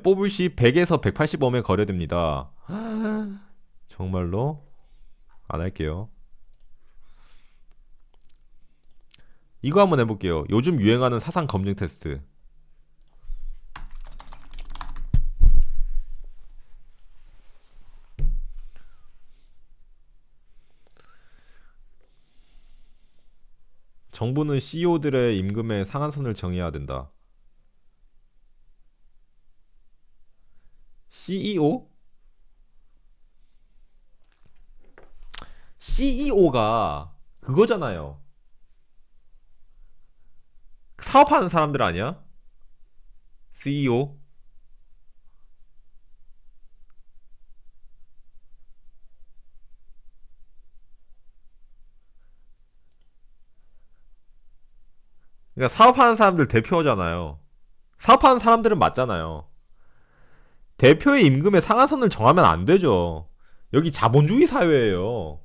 뽑을 시 100에서 180웜에 거래됩니다. 정말로? 안 할게요. 이거 한번 해볼게요. 요즘 유행하는 사상 검증 테스트. 정부는 CEO들의 임금의 상한선을 정해야 된다. CEO? CEO가 그거잖아요. 사업하는 사람들 아니야? CEO? 그러니까 사업하는 사람들 대표잖아요. 사업하는 사람들은 맞잖아요. 대표의 임금의 상한선을 정하면 안 되죠. 여기 자본주의 사회예요.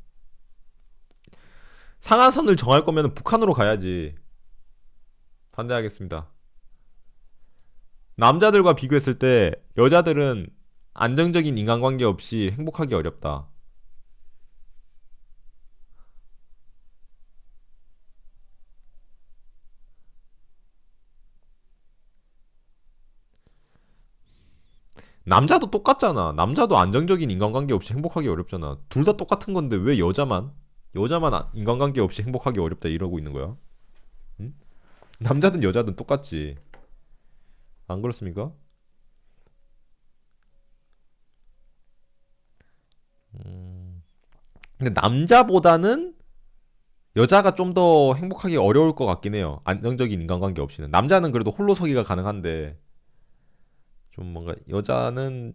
상한선을 정할 거면 북한으로 가야지. 반대하겠습니다. 남자들과 비교했을 때 여자들은 안정적인 인간관계 없이 행복하기 어렵다. 남자도 똑같잖아. 남자도 안정적인 인간관계 없이 행복하기 어렵잖아. 둘 다 똑같은 건데 왜 여자만 인간관계 없이 행복하기 어렵다 이러고 있는 거야? 응? 남자든 여자든 똑같지. 안 그렇습니까? 근데 남자보다는 여자가 좀 더 행복하기 어려울 것 같긴 해요. 안정적인 인간관계 없이는. 남자는 그래도 홀로서기가 가능한데 좀 뭔가 여자는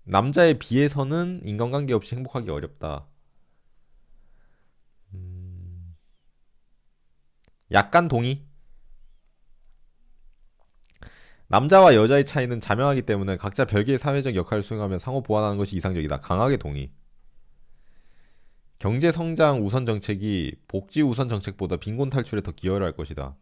남자에 비해서는 인간관계 없이 행복하기 어렵다. 음, 약간 동의? 남자와 여자의 차이는 자명하기 때문에 각자 별개의 사회적 역할을 수행하며 상호 보완하는 것이 이상적이다. 강하게 동의. 경제 성장 우선 정책이 복지 우선 정책보다 빈곤 탈출에 더 기여를 할 것이다.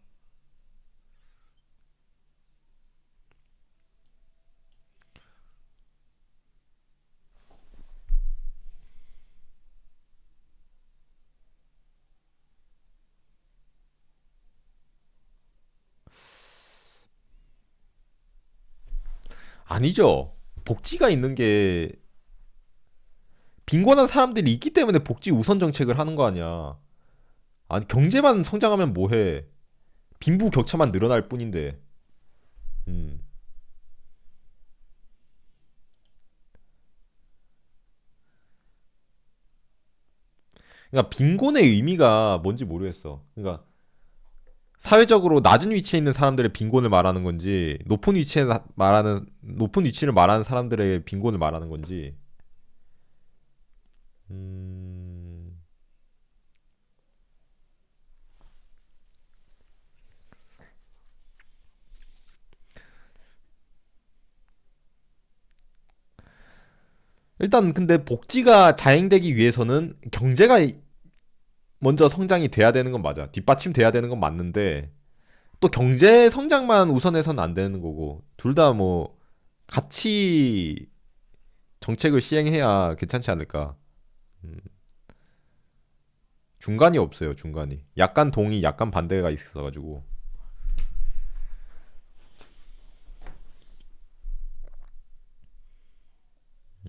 아니죠. 복지가 있는 게 빈곤한 사람들이 있기 때문에 복지 우선 정책을 하는 거 아니야. 아니 경제만 성장하면 뭐해? 빈부 격차만 늘어날 뿐인데. 음. 그러니까 빈곤의 의미가 뭔지 모르겠어. 그러니까 사회적으로 낮은 위치에 있는 사람들의 빈곤을 말하는 건지 높은 위치를 말하는 사람들의 빈곤을 말하는 건지. 음. 일단 근데 복지가 자행되기 위해서는 경제가 먼저 성장이 돼야 되는 건 맞아. 뒷받침돼야 되는 건 맞는데 또 경제 성장만 우선해서는 안 되는 거고 둘 다 뭐 같이 정책을 시행해야 괜찮지 않을까. 음, 중간이 없어요. 중간이 약간 동의 약간 반대가 있어가지고.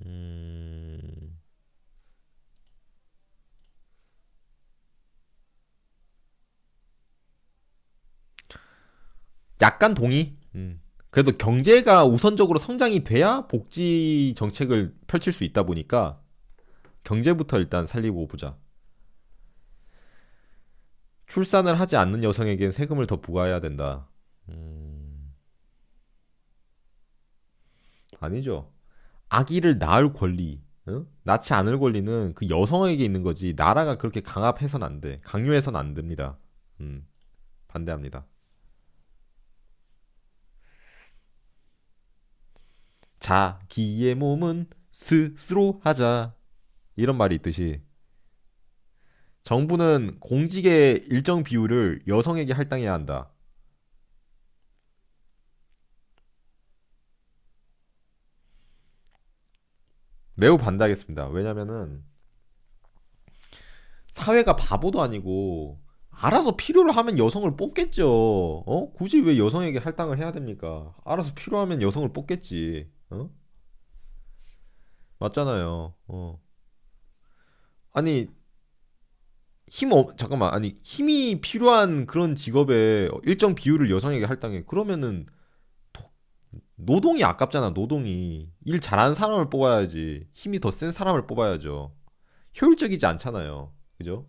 음, 약간 동의. 그래도 경제가 우선적으로 성장이 돼야 복지 정책을 펼칠 수 있다 보니까 경제부터 일단 살리고 보자. 출산을 하지 않는 여성에겐 세금을 더 부과해야 된다. 음, 아니죠. 아기를 낳을 권리, 낳지 않을 권리는 그 여성에게 있는 거지. 나라가 그렇게 강압해선 안 돼. 강요해선 안 됩니다. 음, 반대합니다. 자기의 몸은 스스로 하자. 이런 말이 있듯이 정부는 공직의 일정 비율을 여성에게 할당해야 한다. 매우 반대하겠습니다. 왜냐면은 사회가 바보도 아니고 알아서 필요로 하면 여성을 뽑겠죠. 굳이 왜 여성에게 할당을 해야 됩니까? 알아서 필요하면 여성을 뽑겠지. 맞잖아요. 아니 잠깐만. 아니 힘이 필요한 그런 직업에 일정 비율을 여성에게 할당해. 그러면은 도- 노동이 아깝잖아. 노동이 일 잘하는 사람을 뽑아야지. 힘이 더 센 사람을 뽑아야죠. 효율적이지 않잖아요. 그죠?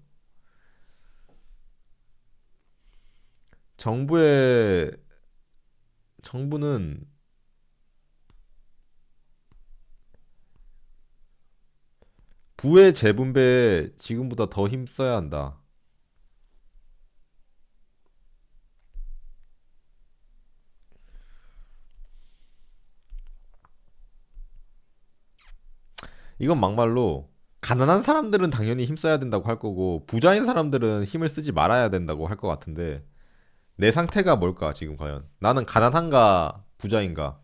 정부의 정부는 부의 재분배에 지금보다 더 힘써야 한다. 이건 막말로 가난한 사람들은 당연히 힘써야 된다고 할 거고 부자인 사람들은 힘을 쓰지 말아야 된다고 할 것 같은데 내 상태가 뭘까 지금 과연? 나는 가난한가 부자인가?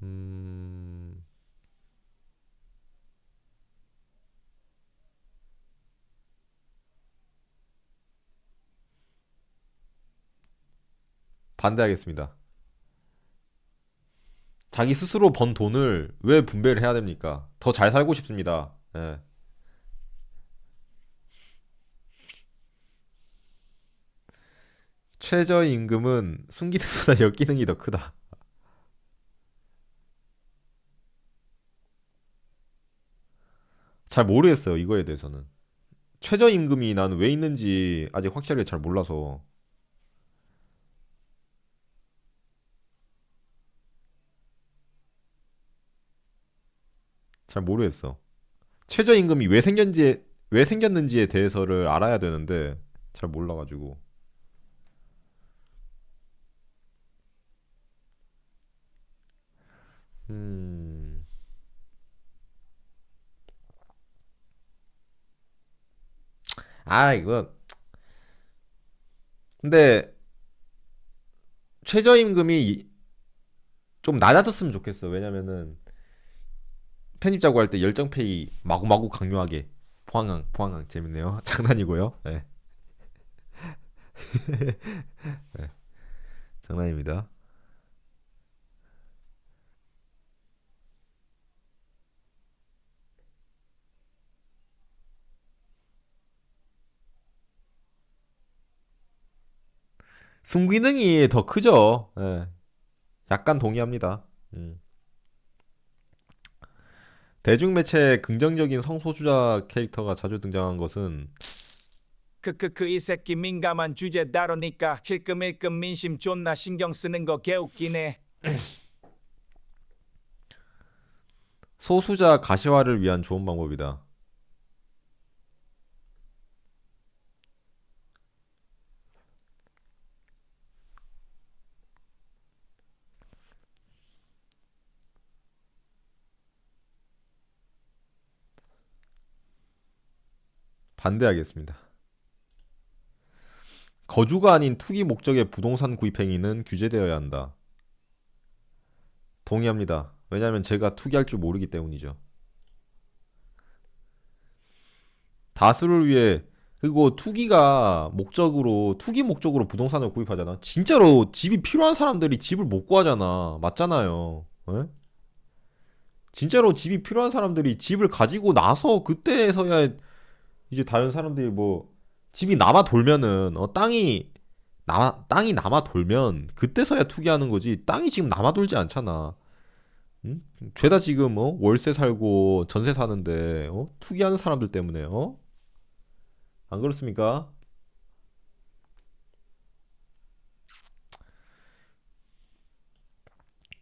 음... 반대하겠습니다. 자기 스스로 번 돈을 왜 분배를 해야 됩니까? 더 잘 살고 싶습니다. 예. 최저임금은 순기능보다 역기능이 더 크다. 잘 모르겠어요, 이거에 대해서는. 최저임금이 나는 왜 있는지 아직 확실하게 잘 몰라서 잘 모르겠어. 최저임금이 왜 생겼는지에 대해서를 알아야 되는데 잘 몰라가지고. 음, 이거. 근데 최저임금이 좀 낮아졌으면 좋겠어. 왜냐면은 편입자고 할 때 열정페이 마구마구 강요하게. 포항항 재밌네요. 장난이고요. 네, 장난입니다. 순기능이 더 크죠. 예, 약간 동의합니다. 음. 대중매체에 긍정적인 성소수자 캐릭터가 자주 등장한 것은 크크크 이 새끼 민감한 주제 다루니까 힐끔힐끔 민심 존나 신경 쓰는 거 개웃기네. 소수자 가시화를 위한 좋은 방법이다. 반대하겠습니다. 거주가 아닌 투기 목적의 부동산 구입 행위는 규제되어야 한다. 동의합니다. 왜냐하면 제가 투기할 줄 모르기 때문이죠. 다수를 위해 그리고 투기 목적으로 부동산을 구입하잖아. 진짜로 집이 필요한 사람들이 집을 못 구하잖아. 맞잖아요. 에? 진짜로 집이 필요한 사람들이 집을 가지고 나서 그때서야 이제 다른 사람들이 뭐 집이 남아 돌면은 땅이 남아 돌면 그때서야 투기하는 거지. 땅이 지금 남아 돌지 않잖아. 응? 죄다 지금 월세 살고 전세 사는데 투기하는 사람들 때문에 안 그렇습니까?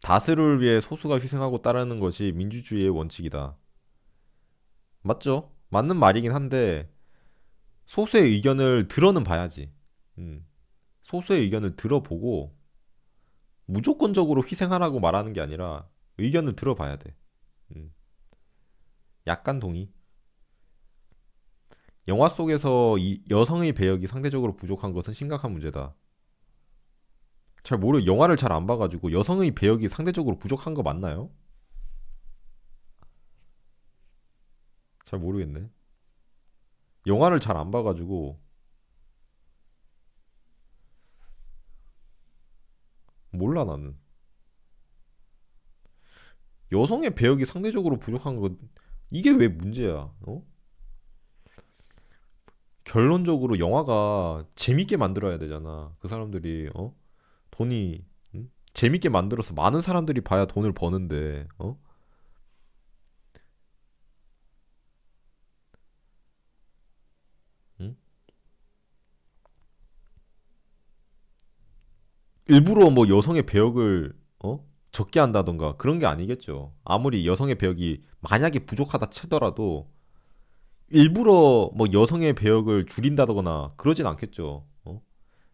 다수를 위해 소수가 희생하고 따르는 것이 민주주의의 원칙이다. 맞죠? 맞는 말이긴 한데 소수의 의견을 들어는 봐야지. 음. 소수의 의견을 들어보고 무조건적으로 희생하라고 말하는 게 아니라 의견을 들어봐야 돼. 음. 약간 동의. 영화 속에서 이 여성의 배역이 상대적으로 부족한 것은 심각한 문제다. 영화를 잘 안 봐가지고 여성의 배역이 상대적으로 부족한 거 맞나요? 잘 모르겠네. 영화를 잘 안 봐가지고 몰라 나는. 여성의 배역이 상대적으로 부족한 거 이게 왜 문제야? 어? 결론적으로 영화가 재밌게 만들어야 되잖아. 그 사람들이 돈이 재밌게 만들어서 많은 사람들이 봐야 돈을 버는데 응? 일부러 뭐 여성의 배역을 적게 한다던가 그런 게 아니겠죠. 아무리 여성의 배역이 만약에 부족하다 치더라도 일부러 뭐 여성의 배역을 줄인다거나 그러진 않겠죠.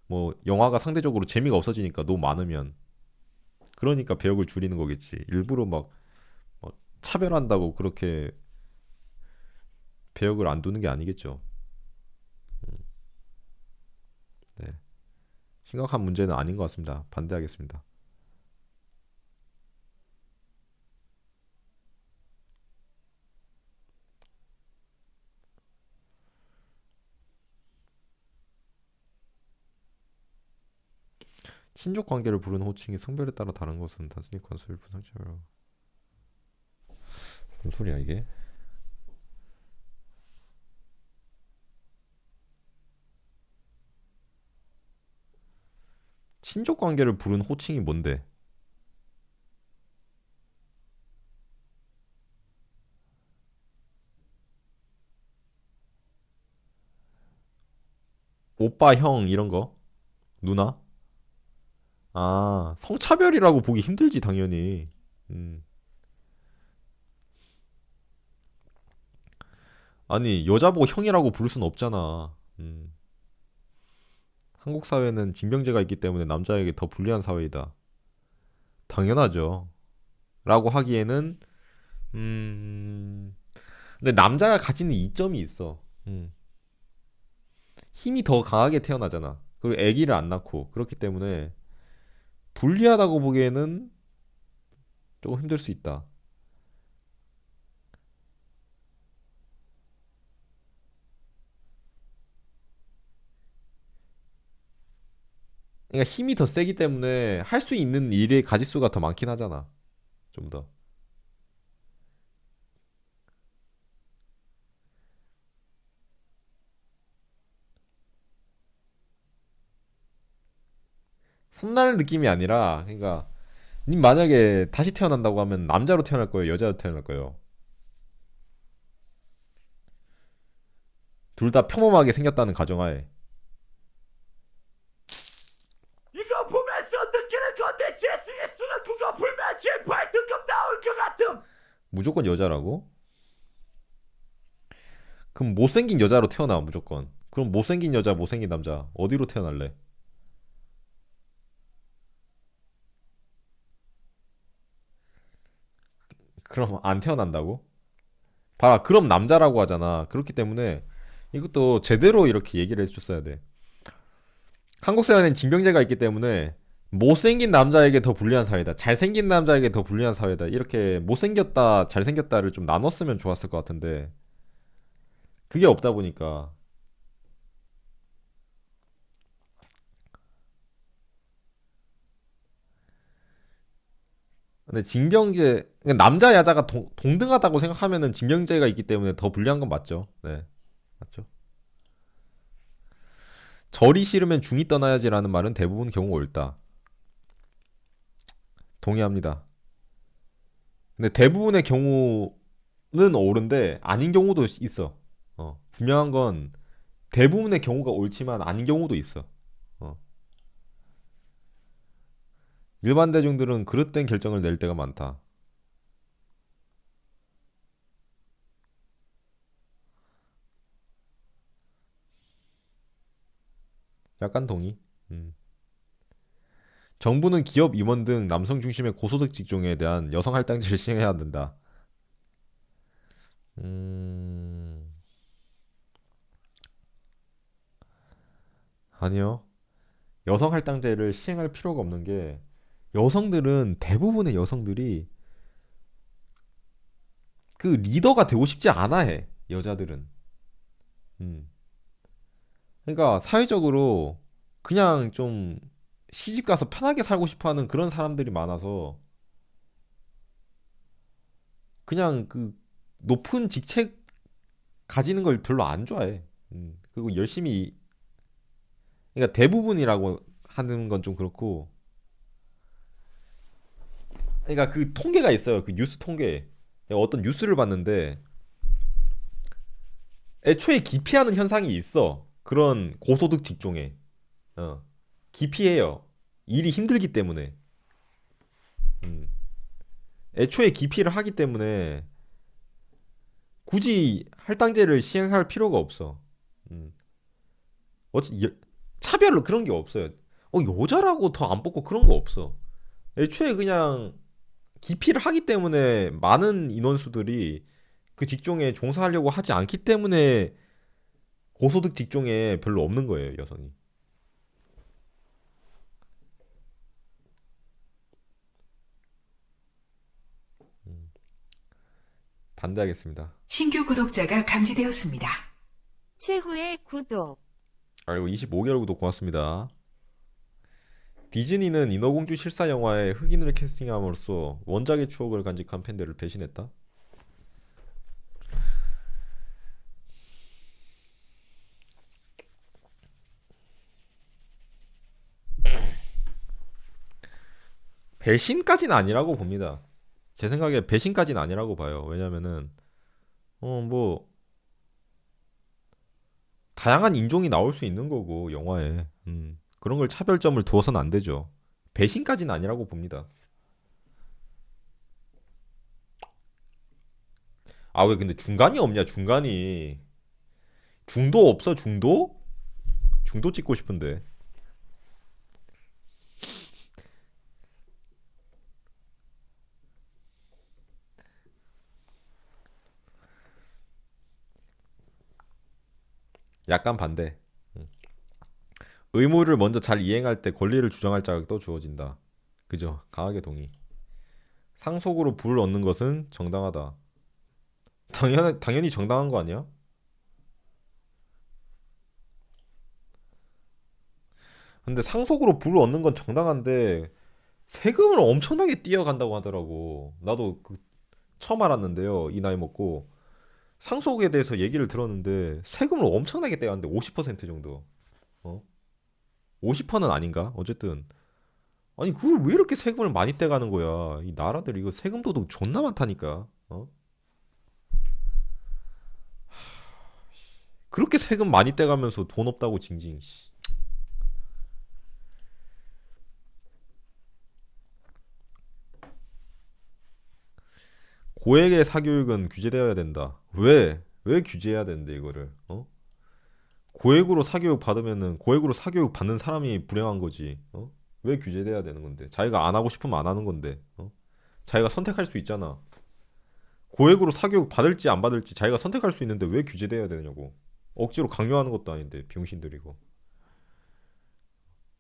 뭐 영화가 상대적으로 재미가 없어지니까 너무 많으면 그러니까 배역을 줄이는 거겠지. 일부러 막 차별한다고 그렇게 배역을 안 두는 게 아니겠죠. 네. 심각한 문제는 아닌 것 같습니다. 반대하겠습니다. 친족 관계를 부르는 호칭이 성별에 따라 다른 것은 단순히 관습일 뿐 상처를 무슨 소리야 이게? 친족 관계를 부르는 호칭이 뭔데? 오빠, 형 이런 거? 누나? 아, 성차별이라고 보기 힘들지 당연히. 음. 아니, 여자 보고 형이라고 부를 순 없잖아. 한국 사회는 징병제가 있기 때문에 남자에게 더 불리한 사회이다. 당연하죠. 라고 하기에는 음. 근데 남자가 가지는 이점이 있어. 힘이 더 강하게 태어나잖아. 그리고 아기를 안 낳고 그렇기 때문에 불리하다고 보기에는 조금 힘들 수 있다. 그러니까 힘이 더 세기 때문에 할 수 있는 일의 가짓수가 더 많긴 하잖아. 좀 더. 선날 느낌이 아니라 그러니까 님 만약에 다시 태어난다고 하면 남자로 태어날 거예요, 여자로 태어날 거예요. 둘 다 평범하게 생겼다는 가정하에 이거 보면서 느끼는 건데 재승의 수는 그거 불면 제발 등급 나올 것 같음. 무조건 여자라고? 그럼 못생긴 여자로 태어나 무조건. 그럼 못생긴 여자, 못생긴 남자 어디로 태어날래? 그럼 안 태어난다고? 봐라, 그럼 남자라고 하잖아. 그렇기 때문에 이것도 제대로 이렇게 얘기를 해줬어야 돼. 한국 사회는 징병제가 있기 때문에 못생긴 남자에게 더 불리한 사회다. 잘생긴 남자에게 더 불리한 사회다. 이렇게 못생겼다, 잘생겼다를 좀 나눴으면 좋았을 것 같은데 그게 없다 보니까 근데 징병제 그러니까 남자 여자가 동등하다고 생각하면은 징병제가 있기 때문에 더 불리한 건 맞죠. 네, 맞죠. 절이 싫으면 중이 떠나야지라는 말은 대부분 경우 옳다. 동의합니다. 근데 대부분의 경우는 옳은데 아닌 경우도 있어. 분명한 건 대부분의 경우가 옳지만 아닌 경우도 있어. 어. 일반 대중들은 그릇된 결정을 낼 때가 많다. 약간 동의. 음. 정부는 기업 임원 등 남성 중심의 고소득 직종에 대한 여성 할당제를 시행해야 된다. 음, 아니요. 여성 할당제를 시행할 필요가 없는 게 여성들은 대부분의 여성들이 그 리더가 되고 싶지 않아 해. 여자들은. 그러니까 사회적으로 그냥 좀 시집 가서 편하게 살고 싶어 하는 그런 사람들이 많아서 그냥 그 높은 직책 가지는 걸 별로 안 좋아해. 그리고 열심히, 그러니까 대부분이라고 하는 건 좀 그렇고, 그러니까 그 통계가 있어요. 그 뉴스 통계. 내가 어떤 뉴스를 봤는데 애초에 기피하는 현상이 있어. 그런 고소득 직종에. 어. 기피해요. 일이 힘들기 때문에. 음. 애초에 기피를 하기 때문에 굳이 할당제를 시행할 필요가 없어. 음. 어찌 차별로 그런 게 없어요. 여자라고 더 안 뽑고 그런 거 없어. 애초에 그냥 기피를 하기 때문에 많은 인원수들이 그 직종에 종사하려고 하지 않기 때문에 고소득 직종에 별로 없는 거예요, 여성이. 반대하겠습니다. 신규 구독자가 감지되었습니다. 최후의 구독. 아이고 25개월 구독 고맙습니다. 디즈니는 인어공주 실사 영화에 흑인을 캐스팅함으로써 원작의 추억을 간직한 팬들을 배신했다. 배신까지는 아니라고 봅니다. 제 생각에 배신까지는 아니라고 봐요. 왜냐면은 뭐 다양한 인종이 나올 수 있는 거고 영화에 그런 걸 차별점을 두어서는 안 되죠. 배신까지는 아니라고 봅니다. 아 왜 근데 중간이 없냐 중간이. 중도 없어 중도? 중도 찍고 싶은데. 약간 반대. 의무를 먼저 잘 이행할 때 권리를 주장할 자격도 주어진다. 그죠? 강하게 동의. 상속으로 부를 얻는 것은 정당하다. 당연히 정당한 거 아니야? 근데 상속으로 부를 얻는 건 정당한데 세금을 엄청나게 띄어간다고 하더라고. 나도 처음 알았는데요. 이 나이 먹고 상속에 대해서 얘기를 들었는데 세금을 엄청나게 떼가는데 50% 정도. 어? 50%는 아닌가? 어쨌든 아니 그걸 왜 이렇게 세금을 많이 떼가는 거야? 이 나라들 이거 세금 도둑 존나 많다니까. 그렇게 세금 많이 떼가면서 돈 없다고 징징. 씨. 고액의 사교육은 규제되어야 된다. 왜? 왜 규제해야 되는데 이거를? 고액으로 사교육 받으면은 고액으로 사교육 받는 사람이 불행한 거지. 왜 규제돼야 되는 건데? 자기가 안 하고 싶으면 안 하는 건데. 자기가 선택할 수 있잖아. 고액으로 사교육 받을지 안 받을지 자기가 선택할 수 있는데 왜 규제돼야 되냐고. 억지로 강요하는 것도 아닌데 병신들이고.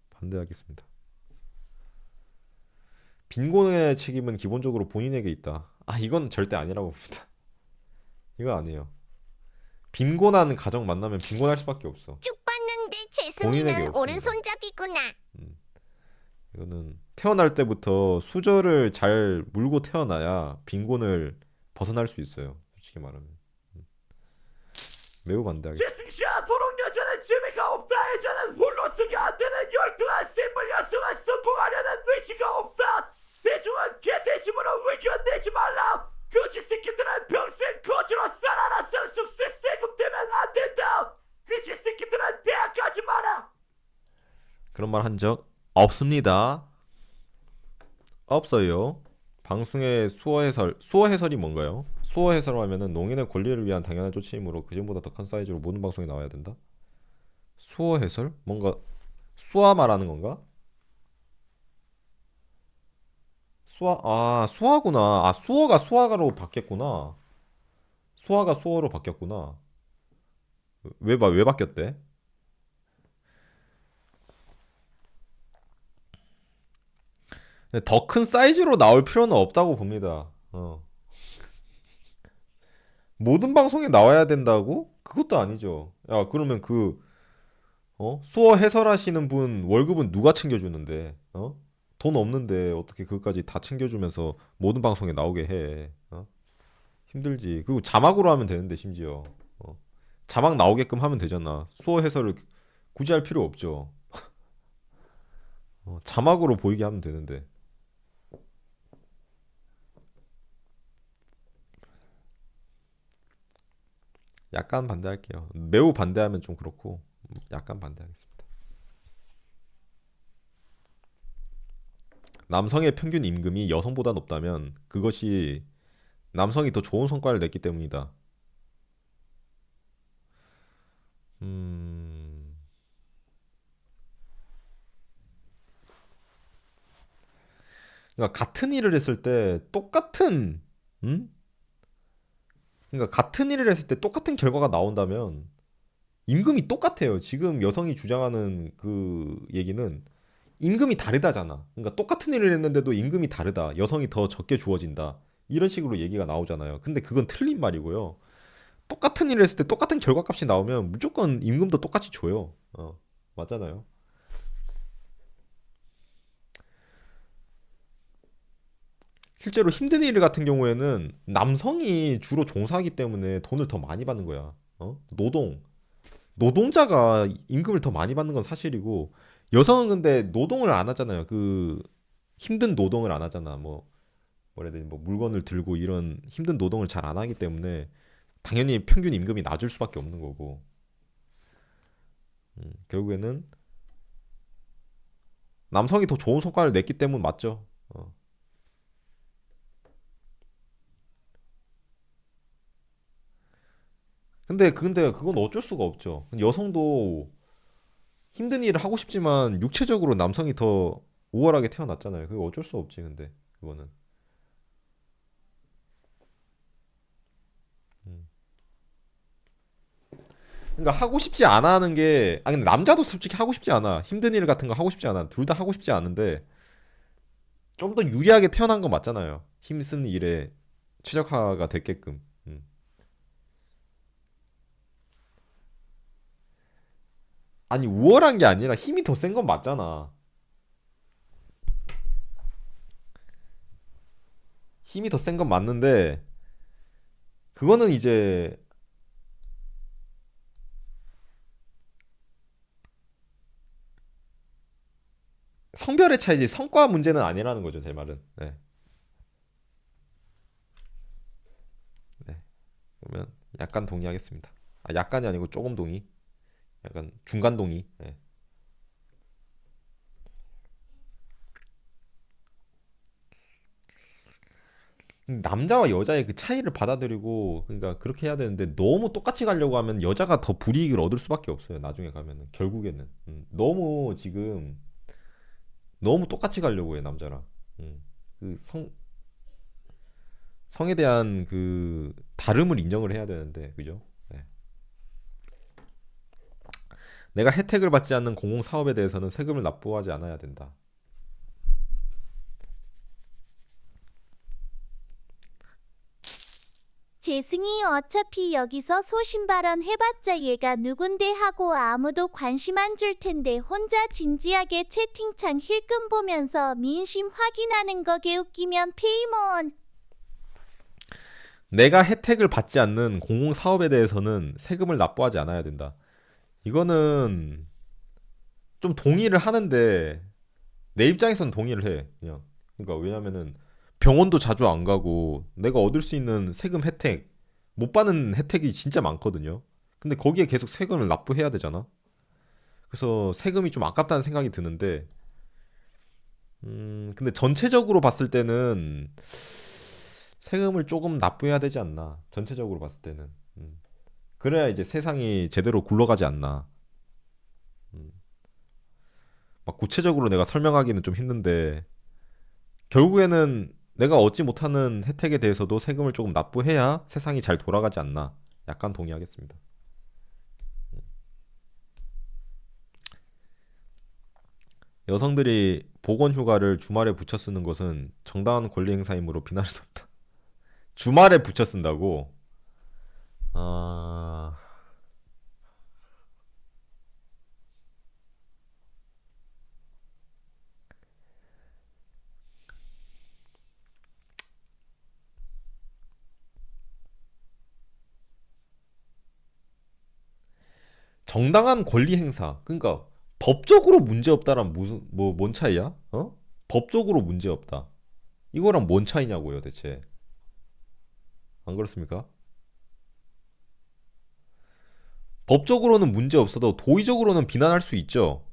반대하겠습니다. 빈곤의 책임은 기본적으로 본인에게 있다. 아 이건 절대 아니라고 봅니다. 이거 아니에요. 빈곤한 가정 만나면 빈곤할 수밖에 없어. 쭉 봤는데 본인에게 재승이는 없습니다. 오른손잡이구나. 음, 이거는 태어날 때부터 수저를 잘 물고 태어나야 빈곤을 벗어날 수 있어요. 솔직히 말하면. 매우 반대하겠습니다. 재승씨야 도롱 여자는 재미가 없다. 여자는 홀로 쓰기 안 되는 열등한 샘물 여성을 성공하려는 의지가 없다. 대중은 개돼지으로 의견내지 말라. 거지 새끼들은 평생 거지로 살아라. 숙세 세금 되면 안 된다. 거지 새끼들은 대학 가지 마라. 그런 말 한 적 없습니다. 없어요. 방송의 수어 해설이 뭔가요? 수어 해설하면은 농인의 권리를 위한 당연한 조치이므로 그전보다 더 큰 사이즈로 모든 방송에 나와야 된다. 수어 해설? 뭔가 수화 말하는 건가? 수화구나. 수어가 수화가로 바뀌었구나. 수화가 수어로 바뀌었구나. 왜 바뀌었대? 더 큰 사이즈로 나올 필요는 없다고 봅니다. 모든 방송에 나와야 된다고? 그것도 아니죠. 야, 그러면 수어 해설하시는 분 월급은 누가 챙겨주는데, 돈 없는데 어떻게 그것까지 다 챙겨주면서 모든 방송에 나오게 해, 힘들지. 그리고 자막으로 하면 되는데, 심지어. 자막 나오게끔 하면 되잖아. 수어 해설을 굳이 할 필요 없죠. 자막으로 보이게 하면 되는데. 약간 반대할게요. 매우 반대하면 좀 그렇고, 약간 반대하겠습니다. 남성의 평균 임금이 여성보다 높다면 그것이 남성이 더 좋은 성과를 냈기 때문이다. 음, 그러니까 같은 일을 했을 때 똑같은, 음? 그러니까 같은 일을 했을 때 똑같은 결과가 나온다면 임금이 똑같아요. 지금 여성이 주장하는 그 얘기는 임금이 다르다잖아. 그러니까 똑같은 일을 했는데도 임금이 다르다. 여성이 더 적게 주어진다. 이런 식으로 얘기가 나오잖아요. 근데 그건 틀린 말이고요. 똑같은 일을 했을 때 똑같은 결과값이 나오면 무조건 임금도 똑같이 줘요. 맞잖아요. 실제로 힘든 일 같은 경우에는 남성이 주로 종사하기 때문에 돈을 더 많이 받는 거야. 노동자가 임금을 더 많이 받는 건 사실이고, 여성은 근데 노동을 안 하잖아요. 힘든 노동을 안 하잖아. 뭐라 해야 되지? 뭐 물건을 들고 이런 힘든 노동을 잘 안 하기 때문에 당연히 평균 임금이 낮을 수밖에 없는 거고. 결국에는 남성이 더 좋은 성과를 냈기 때문 맞죠. 근데 그건 어쩔 수가 없죠. 여성도 힘든 일을 하고 싶지만 육체적으로 남성이 더 우월하게 태어났잖아요. 그거 어쩔 수 없지. 근데 그거는. 음. 그러니까 하고 싶지 않아 하는 게, 근데 남자도 솔직히 하고 싶지 않아. 힘든 일 같은 거 하고 싶지 않아. 둘 다 하고 싶지 않은데 좀 더 유리하게 태어난 건 맞잖아요. 힘쓴 일에 최적화가 됐게끔. 아니, 우월한 게 아니라 힘이 더 센 건 맞잖아. 힘이 더 센 건 맞는데 그거는 이제 성별의 차이지 성과 문제는 아니라는 거죠, 제 말은. 네. 네. 그러면 약간 동의하겠습니다. 약간이 아니고 조금 동의. 약간 중간 동의. 네. 남자와 여자의 그 차이를 받아들이고, 그러니까 그렇게 해야 되는데 너무 똑같이 가려고 하면 여자가 더 불이익을 얻을 수밖에 없어요. 나중에 가면은 결국에는. 너무 지금 너무 똑같이 가려고 해, 남자랑. 그 성에 대한 그 다름을 인정을 해야 되는데, 그죠? 네. 내가 혜택을 받지 않는 공공사업에 대해서는 세금을 납부하지 않아야 된다. 재승이 어차피 여기서 소신 발언 해봤자 얘가 누군데 하고 아무도 관심 안 줄 텐데 혼자 진지하게 채팅창 힐끔 보면서 민심 확인하는 거 개웃기면 페이몬. 내가 혜택을 받지 않는 공공사업에 대해서는 세금을 납부하지 않아야 된다. 이거는 좀 동의를 하는데 내 입장에서는 동의를 해. 그냥. 그러니까 왜냐면은 병원도 자주 안 가고 내가 얻을 수 있는 세금 혜택, 못 받는 혜택이 진짜 많거든요. 근데 거기에 계속 세금을 납부해야 되잖아. 그래서 세금이 좀 아깝다는 생각이 드는데, 근데 전체적으로 봤을 때는 세금을 조금 납부해야 되지 않나. 전체적으로 봤을 때는. 그래야 이제 세상이 제대로 굴러가지 않나. 음. 막 구체적으로 내가 설명하기는 좀 힘든데, 결국에는 내가 얻지 못하는 혜택에 대해서도 세금을 조금 납부해야 세상이 잘 돌아가지 않나. 약간 동의하겠습니다. 여성들이 보건 휴가를 주말에 붙여 쓰는 것은 정당한 권리 행사이므로 비난할 수 없다. 주말에 붙여 쓴다고? 아, 정당한 권리 행사. 그러니까 법적으로 문제 없다란 무슨 뭐 뭔 차이야? 어? 법적으로 문제 없다. 이거랑 뭔 차이냐고요, 대체. 안 그렇습니까? 법적으로는 문제 없어도 도의적으로는 비난할 수 있죠.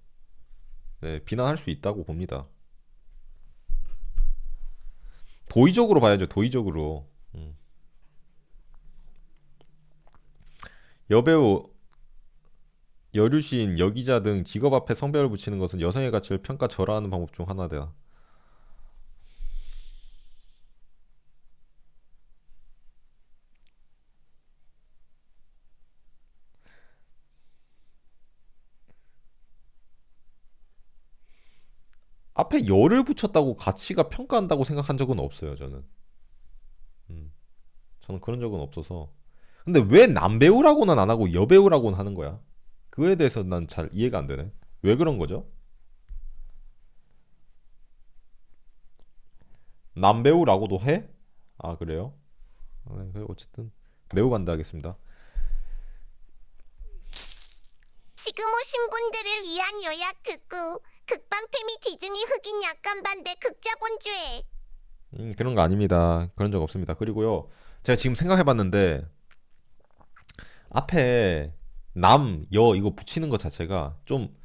네, 비난할 수 있다고 봅니다. 도의적으로 봐야죠, 도의적으로. 여배우, 여류시인, 여기자 등 직업 앞에 성별을 붙이는 것은 여성의 가치를 평가절하하는 방법 중 하나다. 앞에 열을 붙였다고 가치가 평가한다고 생각한 적은 없어요, 저는. 음, 저는 그런 적은 없어서. 근데 왜 남배우라고는 안 하고 여배우라고는 하는 거야? 그거에 대해서 난 잘 이해가 안 되네. 왜 그런 거죠? 남배우라고도 해? 아, 그래요? 네, 그래, 어쨌든 매우 반대하겠습니다. 지금 오신 분들을 위한 요약 극구 극반 페미 디즈니 흑인 약간 반대 극자본주의. 그런 거 아닙니다. 그런 적 없습니다. 그리고요, 제가 지금 생각해봤는데 앞에 남, 여 이거 붙이는 것 자체가 좀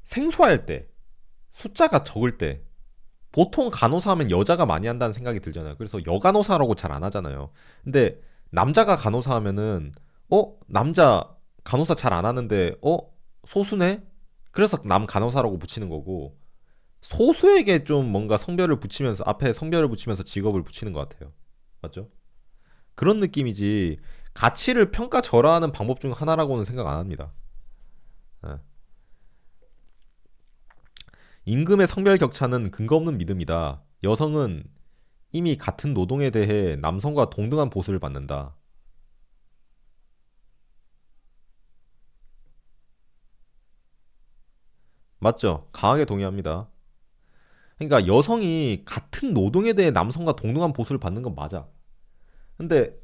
생소할 때, 숫자가 적을 때, 보통 간호사 하면 여자가 많이 한다는 생각이 들잖아요. 그래서 여간호사라고 잘 안 하잖아요. 근데 남자가 간호사 하면은 남자 간호사 잘 안 하는데 소수네? 그래서 남 간호사라고 붙이는 거고, 소수에게 좀 뭔가 성별을 붙이면서 앞에 성별을 붙이면서 직업을 붙이는 것 같아요. 맞죠? 그런 느낌이지 가치를 평가절하하는 방법 중 하나라고는 생각 안 합니다. 예. 임금의 성별 격차는 근거 없는 믿음이다. 여성은 이미 같은 노동에 대해 남성과 동등한 보수를 받는다. 맞죠? 강하게 동의합니다. 그러니까 여성이 같은 노동에 대해 남성과 동등한 보수를 받는 건 맞아. 근데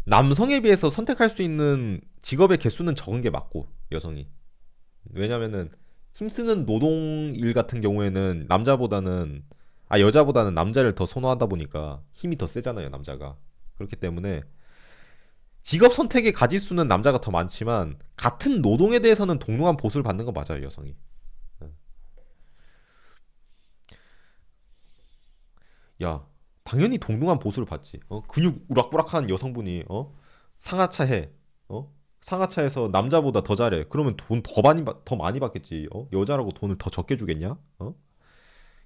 남성에 비해서 선택할 수 있는 직업의 개수는 적은 게 맞고, 여성이. 왜냐면은 힘쓰는 노동일 같은 경우에는 여자보다는 남자를 더 선호하다 보니까 힘이 더 세잖아요, 남자가. 그렇기 때문에 직업 선택의 가짓수는 남자가 더 많지만 같은 노동에 대해서는 동등한 보수를 받는 거 맞아요, 여성이. 야, 당연히 동등한 보수를 받지. 근육 우락부락한 여성분이 상하차 해. 상하차에서 남자보다 더 잘해. 그러면 돈 더 많이 받겠지. 여자라고 돈을 더 적게 주겠냐?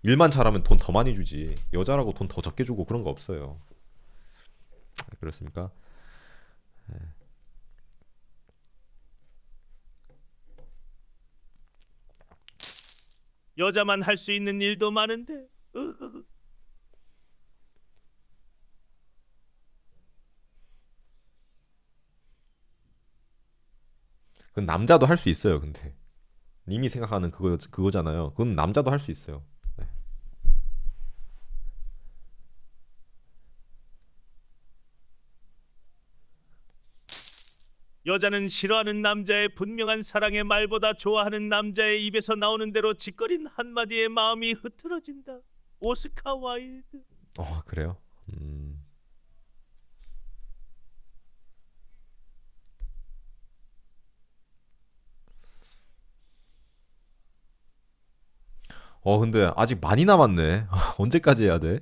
일만 잘하면 돈 더 많이 주지. 여자라고 돈 더 적게 주고 그런 거 없어요. 그렇습니까? 여자만 할 수 있는 일도 많은데. 그건 남자도 할 수 있어요, 근데. 님이 생각하는 그거잖아요. 그건 남자도 할 수 있어요. 네. 여자는 싫어하는 남자의 분명한 사랑의 말보다 좋아하는 남자의 입에서 나오는 대로 짓거린 한마디에 마음이 흐트러진다. 오스카 와일드. 그래요? 근데 아직 많이 남았네. 언제까지 해야 돼?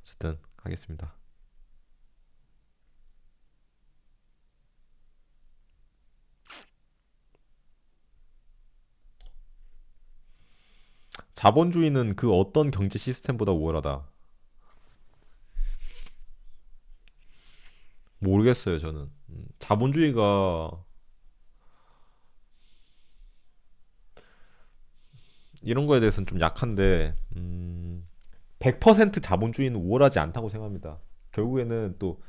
어쨌든 하겠습니다. 자본주의는 그 어떤 경제 시스템보다 우월하다. 모르겠어요, 저는. 자본주의가 이런 거에 대해서는 좀 약한데 100% 자본주의는 우월하지 않다고 생각합니다. 결국에는 또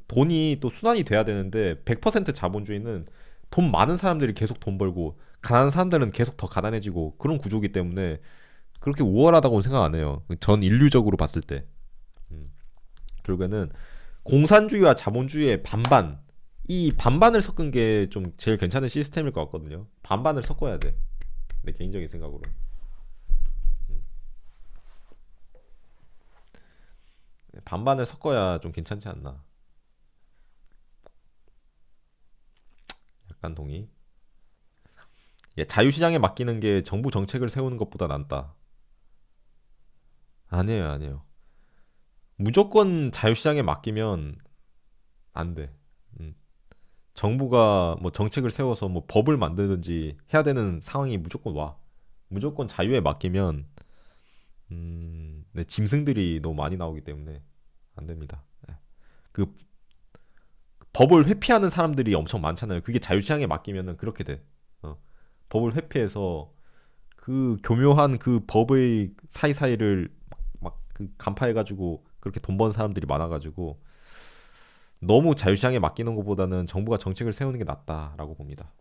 돈이 또 순환이 돼야 되는데 100% 자본주의는 돈 많은 사람들이 계속 돈 벌고 가난한 사람들은 계속 더 가난해지고 그런 구조기 때문에 그렇게 우월하다고 생각 안 해요. 전 인류적으로 봤을 때. 결국에는 공산주의와 자본주의의 반반, 이 반반을 섞은 게 좀 제일 괜찮은 시스템일 것 같거든요. 반반을 섞어야 돼. 내 개인적인 생각으로. 반반을 섞어야 좀 괜찮지 않나. 약간 동의. 예, 자유시장에 맡기는 게 정부 정책을 세우는 것보다 낫다. 아니에요, 아니에요. 무조건 자유시장에 맡기면 안 돼. 정부가 뭐 정책을 세워서 뭐 법을 만들든지 해야 되는 상황이 무조건 와. 무조건 자유에 맡기면 네, 짐승들이 너무 많이 나오기 때문에 안 됩니다. 네. 그 법을 회피하는 사람들이 엄청 많잖아요. 그게 자유시장에 맡기면은 그렇게 돼. 법을 회피해서 그 교묘한 그 법의 사이사이를 막 그 간파해가지고 그렇게 돈 버는 사람들이 많아가지고 너무 자유시장에 맡기는 것보다는 정부가 정책을 세우는 게 낫다라고 봅니다.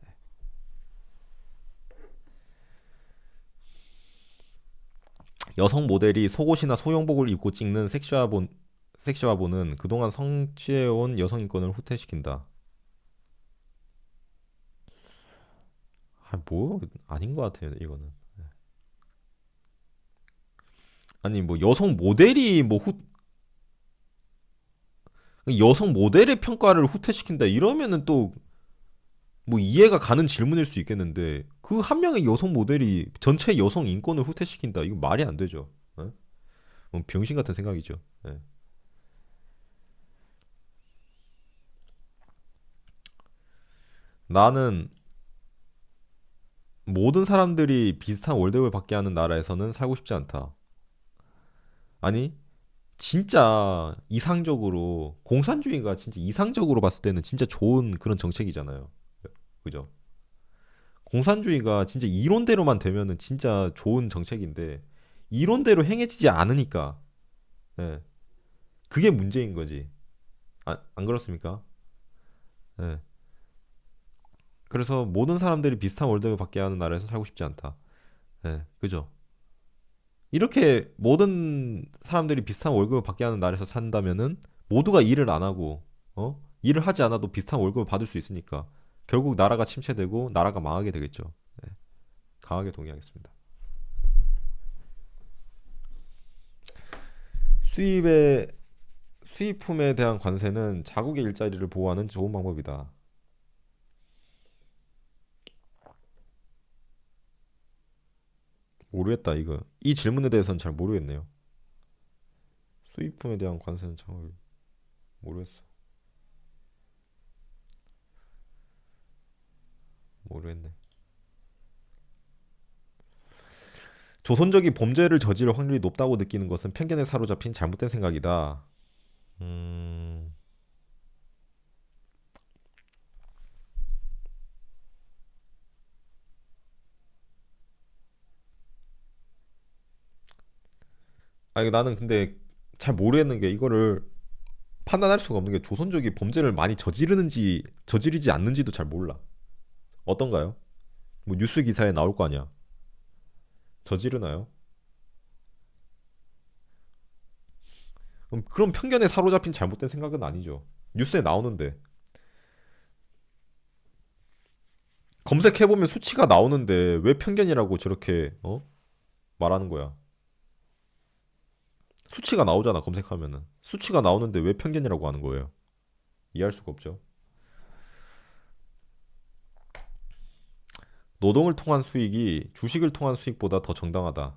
여성 모델이 속옷이나 소형복을 입고 찍는 섹시화본은 그동안 성취해온 여성 인권을 후퇴시킨다. 뭐 아닌 것 같아요, 이거는. 아니 뭐 여성 모델의 평가를 후퇴시킨다 이러면은 또 뭐 이해가 가는 질문일 수 있겠는데 그 한 명의 여성 모델이 전체 여성 인권을 후퇴시킨다 이거 말이 안 되죠. 병신 같은 생각이죠. 예. 나는 모든 사람들이 비슷한 월급을 받게 하는 나라에서는 살고 싶지 않다. 아니 진짜 이상적으로 공산주의가 진짜 이상적으로 봤을 때는 진짜 좋은 그런 정책이잖아요. 그죠? 공산주의가 진짜 이론대로만 되면은 진짜 좋은 정책인데 이론대로 행해지지 않으니까 예. 그게 문제인 거지. 안 그렇습니까? 예. 그래서 모든 사람들이 비슷한 월급을 받게 하는 나라에서 살고 싶지 않다. 예. 그죠? 이렇게 모든 사람들이 비슷한 월급을 받게 하는 나라에서 산다면은 모두가 일을 안 하고 일을 하지 않아도 비슷한 월급을 받을 수 있으니까 결국 나라가 침체되고 나라가 망하게 되겠죠. 네. 강하게 동의하겠습니다. 수입품에 대한 관세는 자국의 일자리를 보호하는 좋은 방법이다. 모르겠다 이거. 이 질문에 대해서는 잘 모르겠네요. 수입품에 대한 관세는 잘 모르겠어. 모르겠네. 조선족이 범죄를 저지를 확률이 높다고 느끼는 것은 편견에 사로잡힌 잘못된 생각이다. 아니 나는 근데 잘 모르겠는 게 이거를 판단할 수가 없는 게 조선족이 범죄를 많이 저지르는지 저지르지 않는지도 잘 몰라. 어떤가요? 뭐 뉴스 기사에 나올 거 아니야. 저지르나요? 그럼 편견에 사로잡힌 잘못된 생각은 아니죠. 뉴스에 나오는데 검색해보면 수치가 나오는데 왜 편견이라고 저렇게 말하는 거야? 수치가 나오잖아 검색하면은. 수치가 나오는데 왜 편견이라고 하는 거예요? 이해할 수가 없죠. 노동을 통한 수익이 주식을 통한 수익보다 더 정당하다.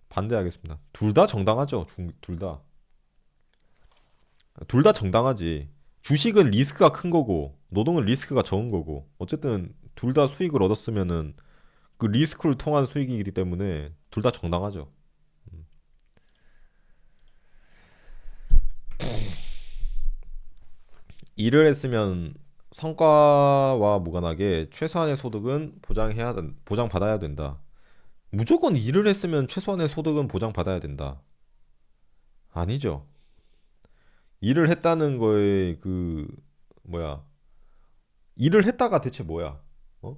반대하겠습니다. 둘 다 정당하죠. 둘 다. 둘 다 정당하지. 주식은 리스크가 큰 거고 노동은 리스크가 적은 거고 어쨌든 둘 다 수익을 얻었으면은 그 리스크를 통한 수익이기 때문에 둘 다 정당하죠. 일을 했으면 성과와 무관하게 최소한의 소득은 보장받아야 된다. 무조건 일을 했으면 최소한의 소득은 보장받아야 된다. 아니죠. 일을 했다는 거에 그 뭐야? 일을 했다가 대체 뭐야? 어?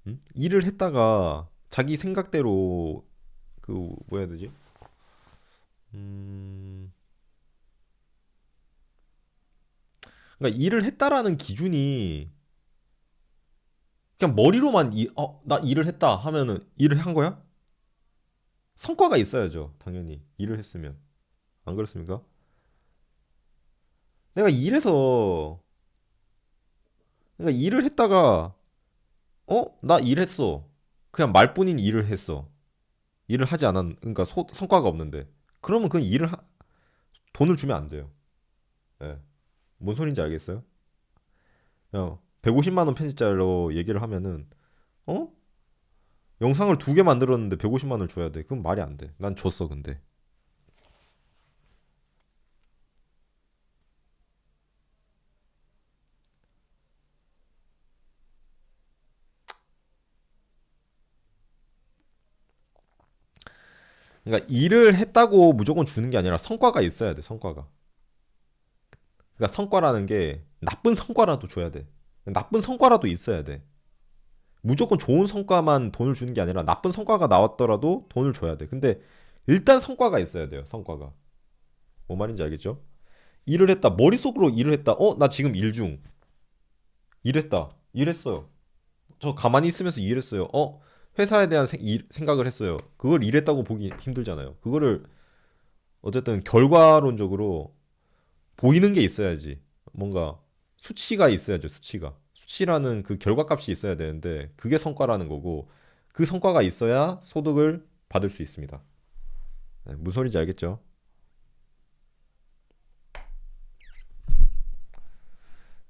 응? 일을 했다가 자기 생각대로 그 뭐야 해야 되지? 음, 그러니까 일을 했다라는 기준이 그냥 머리로만 나 일을 했다 하면은 일을 한 거야? 성과가 있어야죠. 당연히 일을 했으면 안 그렇습니까? 내가 일해서 그러니까 일을 했다가 나 일했어. 그냥 말뿐인 일을 했어. 일을 하지 않았 그러니까 성과가 없는데 그러면 그 돈을 주면 안 돼요. 예. 뭔 소린지 알겠어요? 150만 원 편집자로 얘기를 하면은 어? 영상을 2개 만들었는데 150만 원을 줘야 돼. 그건 말이 안 돼. 난 줬어 근데. 그러니까 일을 했다고 무조건 주는 게 아니라 성과가 있어야 돼. 성과가. 그러니까 성과라는 게 나쁜 성과라도 줘야 돼. 나쁜 성과라도 있어야 돼. 무조건 좋은 성과만 돈을 주는 게 아니라 나쁜 성과가 나왔더라도 돈을 줘야 돼. 근데 일단 성과가 있어야 돼요. 성과가. 뭔 말인지 알겠죠? 일을 했다. 머릿속으로 일을 했다. 나 지금 일 중. 일했다. 일했어요. 저 가만히 있으면서 일했어요. 회사에 대한 생각을 했어요. 그걸 일했다고 보기 힘들잖아요. 그거를 어쨌든 결과론적으로 보이는 게 있어야지. 뭔가 수치가 있어야죠. 수치가. 수치라는 그 결과값이 있어야 되는데 그게 성과라는 거고 그 성과가 있어야 소득을 받을 수 있습니다. 네, 무슨 소리인지 알겠죠?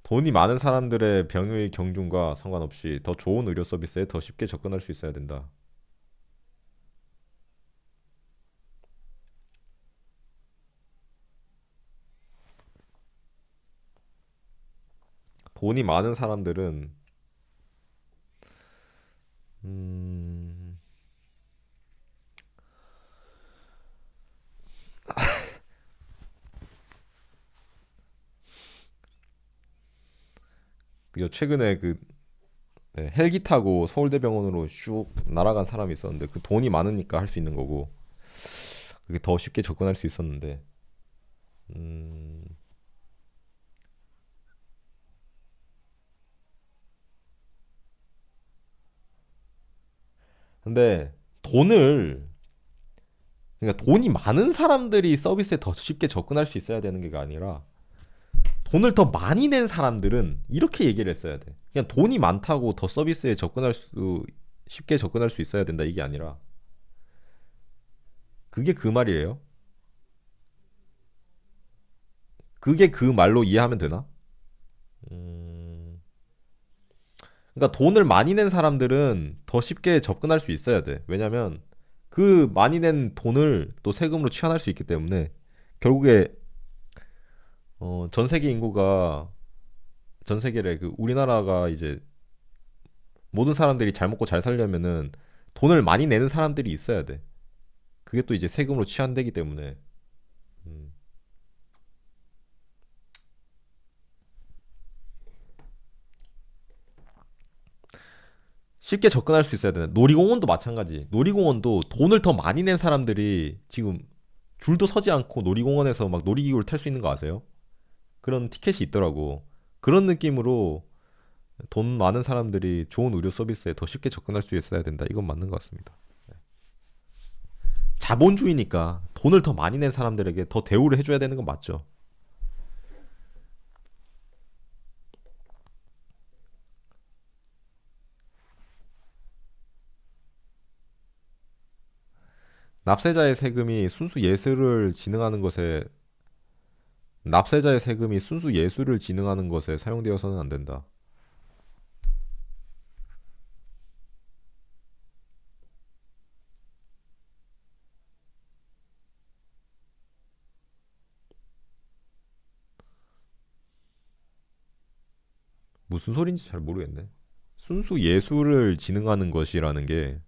돈이 많은 사람들의 병의 경중과 상관없이 더 좋은 의료 서비스에 더 쉽게 접근할 수 있어야 된다. 돈이 많은 사람들은 음, 최근에 네, 헬기 타고 서울대병원으로 슉 날아간 사람이 있었는데 그 돈이 많으니까 할 수 있는 거고 그게 더 쉽게 접근할 수 있었는데 음, 근데 돈을 그러니까 돈이 많은 사람들이 서비스에 더 쉽게 접근할 수 있어야 되는 게 아니라 돈을 더 많이 낸 사람들은 이렇게 얘기를 했어야 돼. 그냥 돈이 많다고 더 서비스에 쉽게 접근할 수 있어야 된다 이게 아니라 그게 그 말이에요. 그게 그 말로 이해하면 되나? 음, 그러니까 돈을 많이 낸 사람들은 더 쉽게 접근할 수 있어야 돼. 왜냐면 그 많이 낸 돈을 또 세금으로 치환할 수 있기 때문에 결국에 전 세계 인구가 전 세계래 그 우리나라가 이제 모든 사람들이 잘 먹고 잘 살려면은 돈을 많이 내는 사람들이 있어야 돼. 그게 또 이제 세금으로 치환되기 때문에 음, 쉽게 접근할 수 있어야 되는. 놀이공원도 마찬가지. 놀이공원도 돈을 더 많이 낸 사람들이 지금 줄도 서지 않고 놀이공원에서 막 놀이기구를 탈 수 있는 거 아세요? 그런 티켓이 있더라고. 그런 느낌으로 돈 많은 사람들이 좋은 의료 서비스에 더 쉽게 접근할 수 있어야 된다. 이건 맞는 것 같습니다. 자본주의니까 돈을 더 많이 낸 사람들에게 더 대우를 해줘야 되는 건 맞죠. 납세자의 세금이 순수 예술을 진흥하는 것에 납세자의 세금이 순수 예술을 진흥하는 것에 사용되어서는 안 된다. 무슨 소린지 잘 모르겠네. 순수 예술을 지능하는 것이라는 게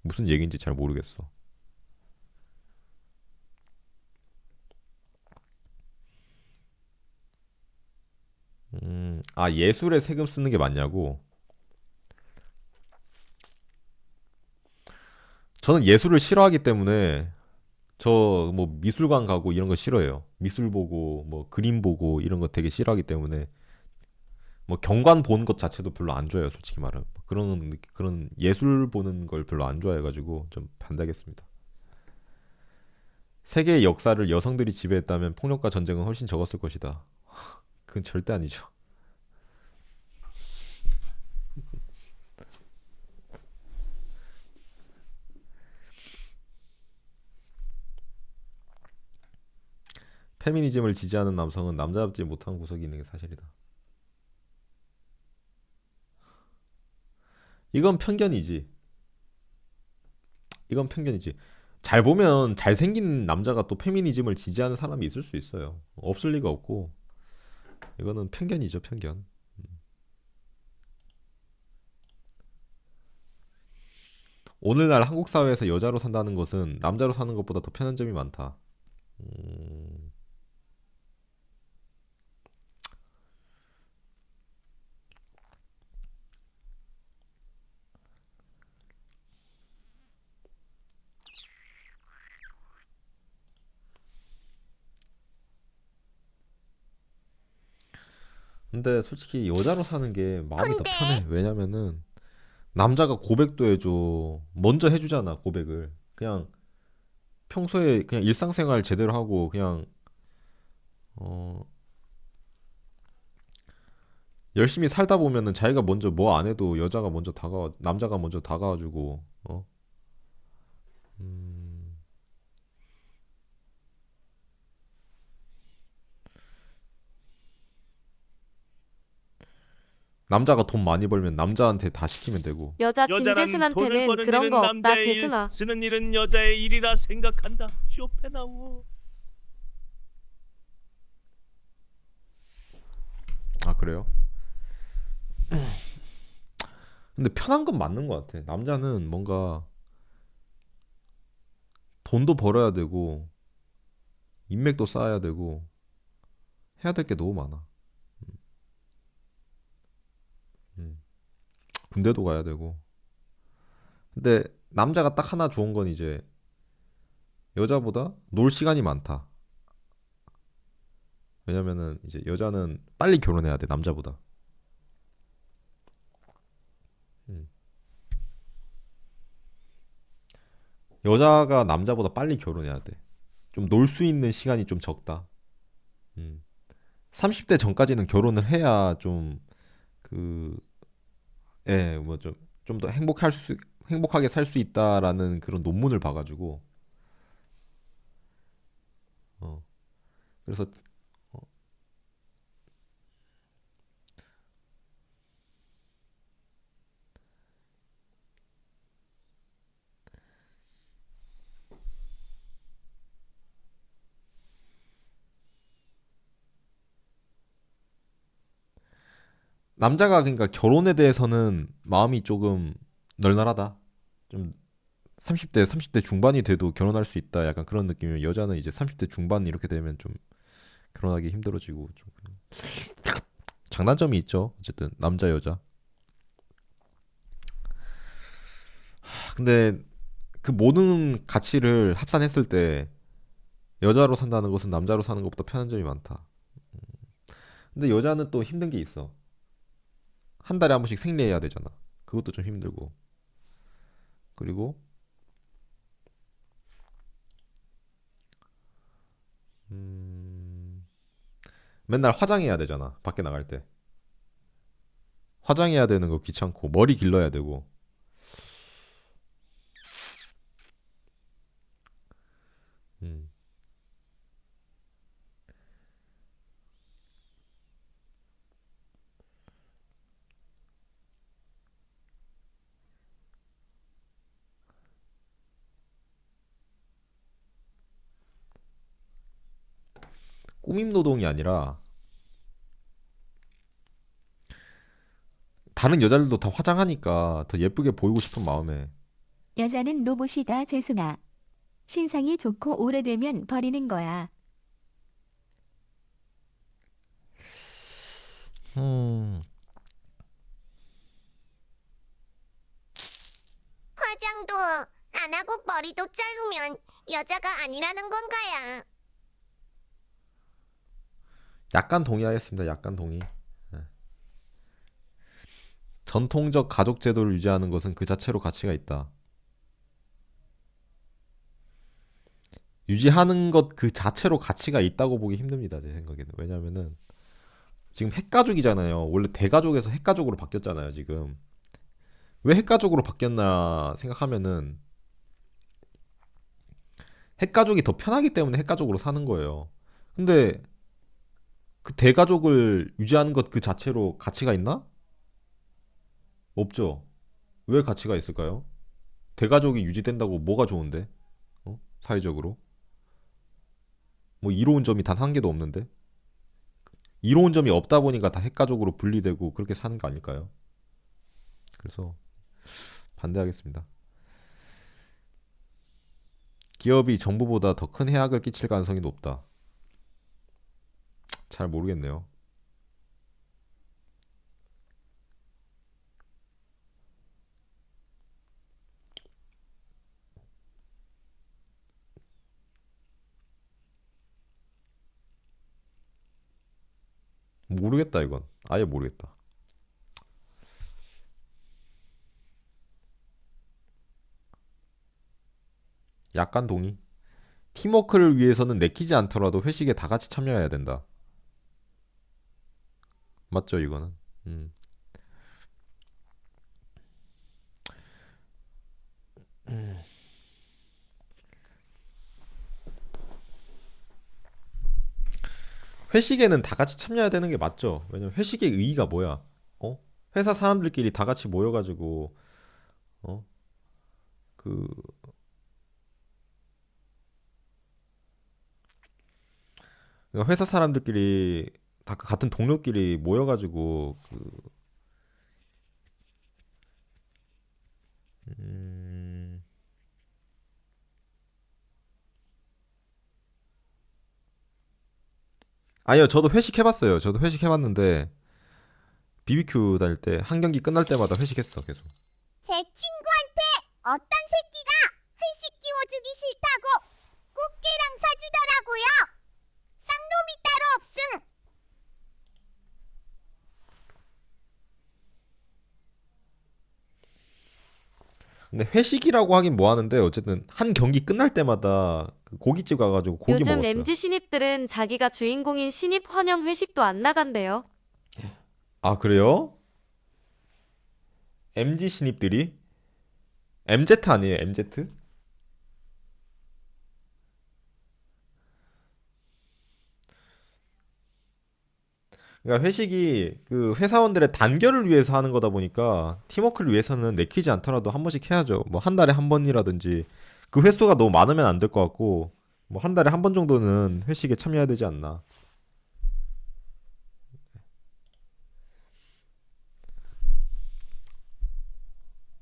무슨 얘기인지 잘 모르겠어. 아, 예술에 세금 쓰는 게 맞냐고? 저는 예술을 싫어하기 때문에 저 뭐 미술관 가고 이런 거 싫어해요. 미술 보고 뭐 그림 보고 이런 거 되게 싫어하기 때문에 뭐 경관 보는 것 자체도 별로 안 좋아해요, 솔직히 말하면. 그런 예술 보는 걸 별로 안 좋아해가지고 좀 반대하겠습니다. 세계의 역사를 여성들이 지배했다면 폭력과 전쟁은 훨씬 적었을 것이다. 그건 절대 아니죠. 페미니즘을 지지하는 남성은 남자답지 못한 구석이 있는 게 사실이다. 이건 편견이지. 이건 편견이지. 잘 보면 잘생긴 남자가 또 페미니즘을 지지하는 사람이 있을 수 있어요. 없을 리가 없고. 이거는 편견이죠, 편견. 오늘날 한국 사회에서 여자로 산다는 것은 남자로 사는 것보다 더 편한 점이 많다. 음, 근데 솔직히 여자로 사는 게 마음이 더 근데 편해. 왜냐면은 남자가 고백도 해줘. 먼저 해주잖아, 고백을. 그냥 평소에 그냥 일상생활 제대로 하고 그냥 어, 열심히 살다 보면은 자기가 먼저 뭐 안 해도 남자가 먼저 다가와주고 음, 남자가 돈 많이 벌면 남자한테 다 시키면 되고. 여자 여자란 돈을 진재순한테는 버는 그런 일은 거 없다, 남자의 일, 재순아. 쓰는 일은 여자의 일이라 생각한다. 쇼펜하우어. 아, 그래요? 근데 편한 건 맞는 것 같아. 남자는 뭔가 돈도 벌어야 되고 인맥도 쌓아야 되고 해야 될 게 너무 많아. 음, 군대도 가야 되고. 근데 남자가 딱 하나 좋은 건 이제 여자보다 놀 시간이 많다. 왜냐면은 이제 여자는 빨리 결혼해야 돼, 남자보다. 음. 여자가 남자보다 빨리 결혼해야 돼. 좀 놀 수 있는 시간이 좀 적다. 음. 30대 전까지는 결혼을 해야 좀 그, 뭐 좀 더 행복하게 살 수 있다라는 그런 논문을 봐가지고, 어. 그래서 남자가 그러니까 결혼에 대해서는 마음이 조금 널널하다. 좀 30대 중반이 돼도 결혼할 수 있다. 약간 그런 느낌이면 여자는 이제 30대 중반 이렇게 되면 좀 결혼하기 힘들어지고 좀 장단점이 있죠. 어쨌든 남자 여자. 근데 그 모든 가치를 합산했을 때 여자로 산다는 것은 남자로 사는 것보다 편한 점이 많다. 근데 여자는 또 힘든 게 있어. 한 달에 한 번씩 생리해야 되잖아. 그것도 좀 힘들고. 그리고 음, 맨날 화장해야 되잖아. 밖에 나갈 때. 화장해야 되는 거 귀찮고 머리 길러야 되고. 음. 꾸밈 노동이 아니라 다른 여자들도 다 화장하니까 더 예쁘게 보이고 싶은 마음에. 여자는 로봇이다, 재승아. 신상이 좋고 오래되면 버리는 거야. 음, 화장도 안 하고 머리도 자르면 여자가 아니라는 건가요? 약간 동의하겠습니다. 약간 동의. 네. 전통적 가족 제도를 유지하는 것은 그 자체로 가치가 있다. 유지하는 것 그 자체로 가치가 있다고 보기 힘듭니다. 제 생각에는. 왜냐면은 지금 핵가족이잖아요. 원래 대가족에서 핵가족으로 바뀌었잖아요, 지금. 왜 핵가족으로 바뀌었나 생각하면은 핵가족이 더 편하기 때문에 핵가족으로 사는 거예요. 근데 그 대가족을 유지하는 것 그 자체로 가치가 있나? 없죠. 왜 가치가 있을까요? 대가족이 유지된다고 뭐가 좋은데? 사회적으로? 뭐 이로운 점이 단 한 개도 없는데? 이로운 점이 없다 보니까 다 핵가족으로 분리되고 그렇게 사는 거 아닐까요? 그래서 반대하겠습니다. 기업이 정부보다 더 큰 해악을 끼칠 가능성이 높다. 잘 모르겠네요. 모르겠다 이건. 아예 모르겠다. 약간 동의. 팀워크를 위해서는 내키지 않더라도 회식에 다 같이 참여해야 된다. 맞죠 이거는. 음. 회식에는 다 같이 참여해야 되는 게 맞죠. 왜냐면 회식의 의의가 뭐야? 어? 회사 사람들끼리 다 같이 모여가지고 어? 그 그러니까 회사 사람들끼리 다 같은 동료끼리 모여가지고 음... 아니요, 저도 회식 해봤어요. 저도 회식 해봤는데 BBQ 다닐 때 한 경기 끝날 때마다 회식했어 계속. 제 친구한테 어떤 새끼가 회식 끼워주기 싫다고 꽃게랑 사주더라고요. 쌍놈이 따로 없음. 근데 회식이라고 하긴 뭐하는데 어쨌든 한 경기 끝날 때마다 그 고깃집 가가지고 고기 요즘 먹었어요. MZ 신입들은 자기가 주인공인 신입 환영 회식도 안 나간대요. 아 그래요? MZ 신입들이? MZ 아니에요? MZ? 그러니까 회식이 그 회사원들의 단결을 위해서 하는 거다 보니까 팀워크를 위해서는 내키지 않더라도 한 번씩 해야죠. 뭐 한 달에 한 번이라든지 그 횟수가 너무 많으면 안 될 것 같고 뭐 한 달에 한 번 정도는 회식에 참여해야 되지 않나.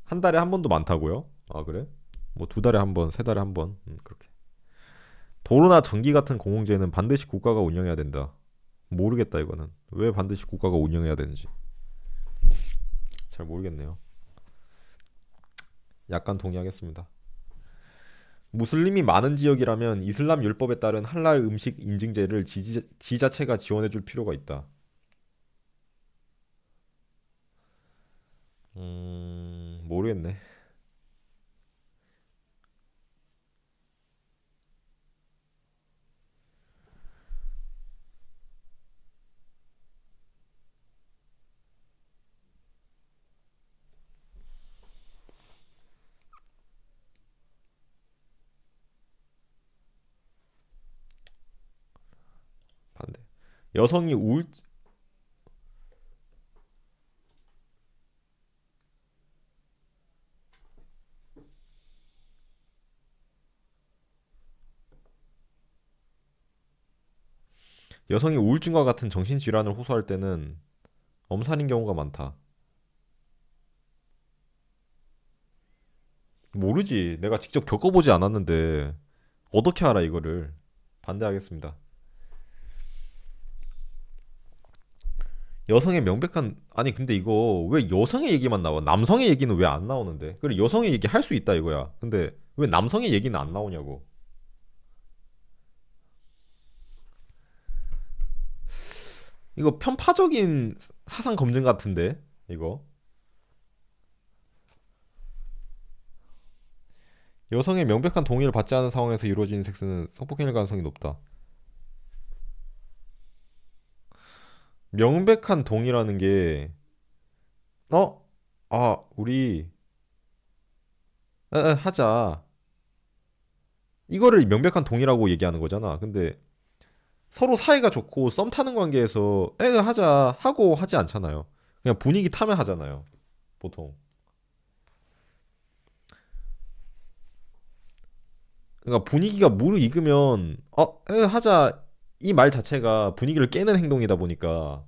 한 달에 한 번도 많다고요? 아 그래? 뭐 두 달에 한 번, 세 달에 한 번, 그렇게. 도로나 전기 같은 공공재는 반드시 국가가 운영해야 된다. 모르겠다 이거는. 왜 반드시 국가가 운영해야 되는지 잘 모르겠네요. 약간 동의하겠습니다. 무슬림이 많은 지역이라면 이슬람 율법에 따른 할랄 음식 인증제를 지자체가 지원해줄 필요가 있다. 모르겠네. 반대. 여성이 우울 여성이 우울증과 같은 정신질환을 호소할 때는 엄살인 경우가 많다. 모르지. 내가 직접 겪어보지 않았는데 어떻게 알아 이거를. 반대하겠습니다. 여성의 명백한 아니 근데 이거 왜 여성의 얘기만 나와? 남성의 얘기는 왜 안 나오는데? 그래 여성의 얘기 할 수 있다 이거야. 근데 왜 남성의 얘기는 안 나오냐고. 이거 편파적인 사상 검증 같은데 이거. 여성의 명백한 동의를 받지 않은 상황에서 이루어진 섹스는 성폭행일 가능성이 높다. 명백한 동의라는 게 우리 하자. 이거를 명백한 동의라고 얘기하는 거잖아. 근데 서로 사이가 좋고 썸 타는 관계에서 하자 하고 하지 않잖아요. 그냥 분위기 타면 하잖아요. 보통. 그러니까 분위기가 무르익으면 하자 이 말 자체가 분위기를 깨는 행동이다 보니까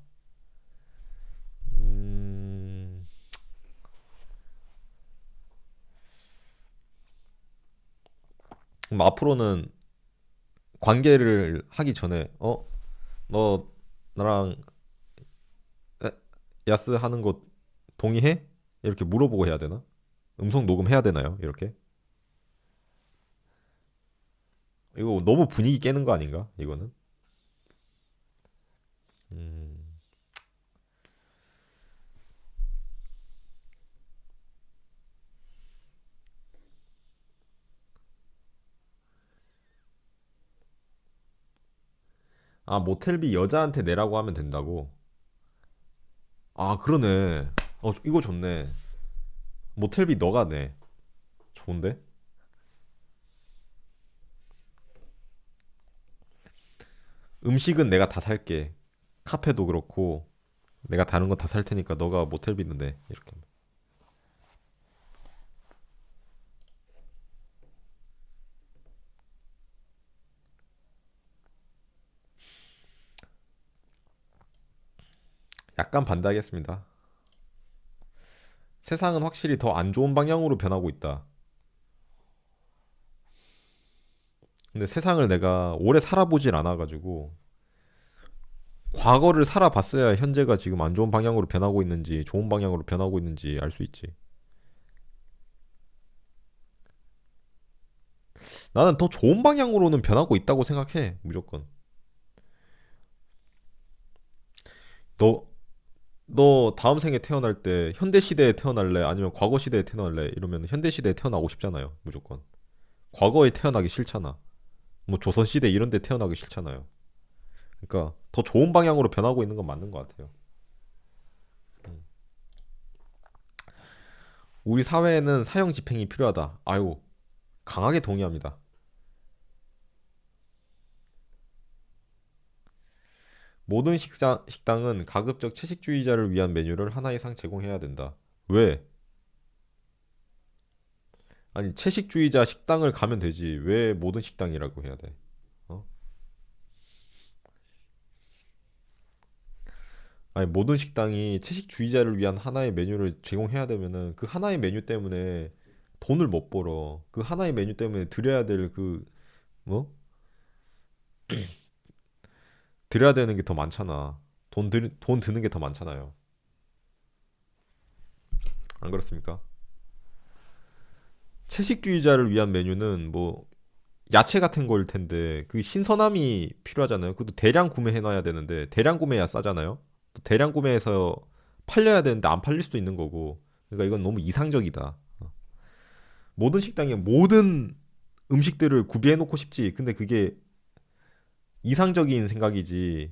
그럼 앞으로는 관계를 하기 전에 너 나랑 야스 하는 거 동의해? 이렇게 물어보고 해야 되나? 음성 녹음해야 되나요? 이렇게? 이거 너무 분위기 깨는 거 아닌가? 이거는? 음. 아, 모텔비 여자한테 내라고 하면 된다고? 아, 그러네. 이거 좋네. 모텔비 너가 내. 좋은데? 음식은 내가 다 살게. 카페도 그렇고 내가 다른 거 다 살 테니까 너가 모텔비는 내. 이렇게. 약간 반대하겠습니다. 세상은 확실히 더 안 좋은 방향으로 변하고 있다. 근데 세상을 내가 오래 살아보질 않아가지고 과거를 살아봤어야 현재가 지금 안 좋은 방향으로 변하고 있는지 좋은 방향으로 변하고 있는지 알 수 있지. 나는 더 좋은 방향으로는 변하고 있다고 생각해. 무조건. 너, 너 다음 생에 태어날 때 현대 시대에 태어날래? 아니면 과거 시대에 태어날래? 이러면 현대 시대에 태어나고 싶잖아요. 무조건. 과거에 태어나기 싫잖아. 뭐 조선 시대 이런 데 태어나기 싫잖아요. 그러니까 더 좋은 방향으로 변하고 있는 건 맞는 것 같아요. 음. 우리 사회에는 사형 집행이 필요하다. 아유, 강하게 동의합니다. 모든 식당은 가급적 채식주의자를 위한 메뉴를 하나 이상 제공해야 된다. 왜? 아니, 채식주의자 식당을 가면 되지. 왜 모든 식당이라고 해야 돼? 어? 아니, 모든 식당이 채식주의자를 위한 하나의 메뉴를 제공해야 되면은 그 하나의 메뉴 때문에 돈을 못 벌어. 그 하나의 메뉴 때문에 드려야 될 뭐? 드려야 되는 게 더 많잖아. 돈 드는 게 더 많잖아요. 안 그렇습니까? 채식주의자를 위한 메뉴는 뭐 야채 같은 거일 텐데 그 신선함이 필요하잖아요. 그것도 대량 구매해 놔야 되는데 대량 구매야 싸잖아요. 또 대량 구매해서 팔려야 되는데 안 팔릴 수도 있는 거고. 그러니까 이건 너무 이상적이다. 모든 식당에 모든 음식들을 구비해 놓고 싶지. 근데 그게 이상적인 생각이지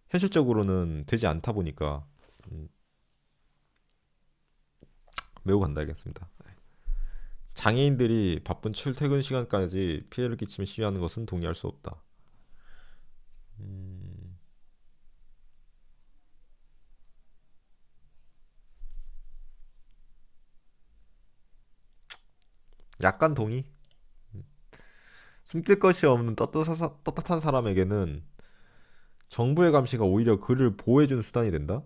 현실적으로는 되지 않다 보니까 음, 매우 간다하겠습니다. 장애인들이 바쁜 출퇴근 시간까지 피해를 끼치며 시위하는 것은 동의할 수 없다. 음, 약간 동의? 숨길 것이 없는 떳떳한 사람에게는 정부의 감시가 오히려 그를 보호해주는 수단이 된다?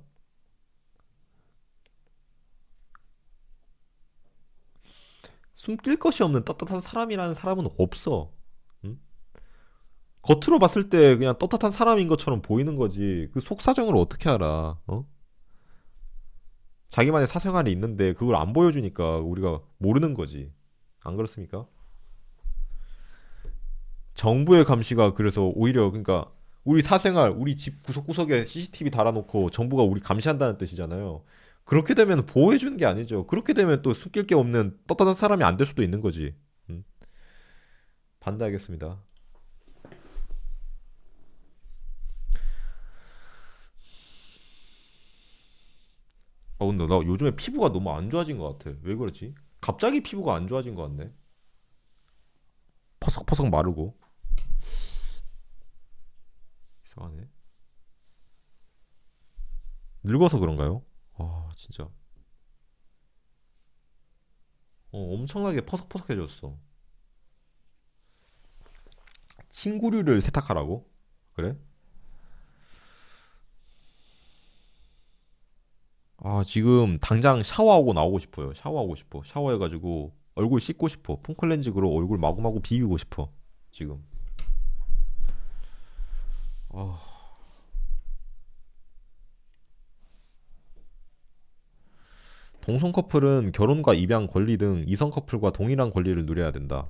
숨길 것이 없는 떳떳한 사람이라는 사람은 없어. 응? 겉으로 봤을 때 그냥 떳떳한 사람인 것처럼 보이는 거지. 그 속사정을 어떻게 알아? 어? 자기만의 사생활이 있는데 그걸 안 보여주니까 우리가 모르는 거지. 안 그렇습니까? 정부의 감시가 그래서 오히려 그러니까 우리 사생활, 우리 집 구석구석에 CCTV 달아놓고 정부가 우리 감시한다는 뜻이잖아요. 그렇게 되면 보호해주는 게 아니죠. 그렇게 되면 또 숨길 게 없는 떳떳한 사람이 안 될 수도 있는 거지. 반대하겠습니다. 근데 나 요즘에 피부가 너무 안 좋아진 것 같아. 왜 그러지? 갑자기 피부가 안 좋아진 것 같네. 퍼석퍼석 마르고. 이상하네. 늙어서 그런가요? 진짜. 엄청나게 퍼석퍼석해졌어. 친구류를 세탁하라고? 그래? 지금 당장 샤워하고 나오고 싶어요. 샤워하고 싶어. 샤워해가지고 얼굴 씻고 싶어. 폼클렌징으로 얼굴 마구마구 비비고 싶어. 지금. 동성 커플은 결혼과 입양 권리 등 이성 커플과 동일한 권리를 누려야 된다.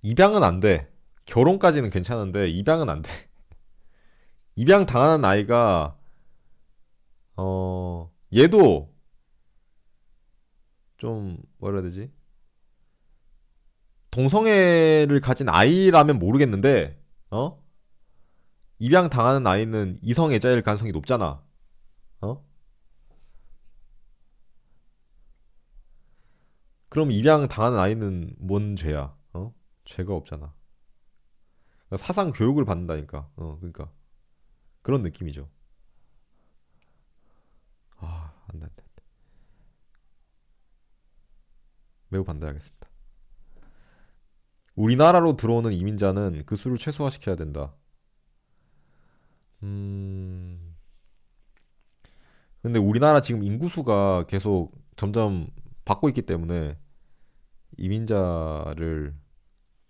입양은 안 돼. 결혼까지는 괜찮은데 입양은 안 돼. 입양 당하는 아이가 얘도 좀 뭐라 해야 되지? 동성애를 가진 아이라면 모르겠는데 입양 당하는 아이는 이성애자일 가능성이 높잖아. 어? 그럼 입양 당하는 아이는 뭔 죄야? 죄가 없잖아. 그러니까 사상 교육을 받는다니까. 그러니까 그런 느낌이죠. 안 돼, 안 돼. 매우 반대하겠습니다. 우리나라로 들어오는 이민자는 그 수를 최소화시켜야 된다. 근데 우리나라 지금 인구수가 계속 점점 받고 있기 때문에 이민자를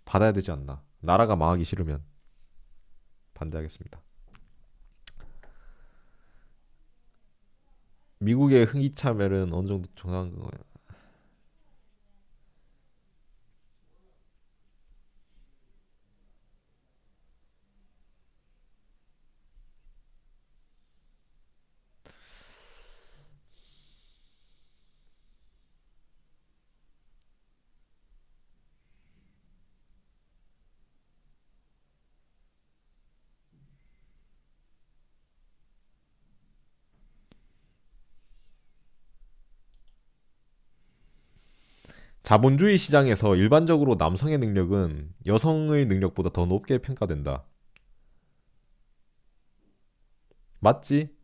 받아야 되지 않나. 나라가 망하기 싫으면 반대하겠습니다. 미국의 흥이차멜은 어느 정도 정상한 거예요? 자본주의 시장에서 일반적으로 남성의 능력은 여성의 능력보다 더 높게 평가된다. 맞지?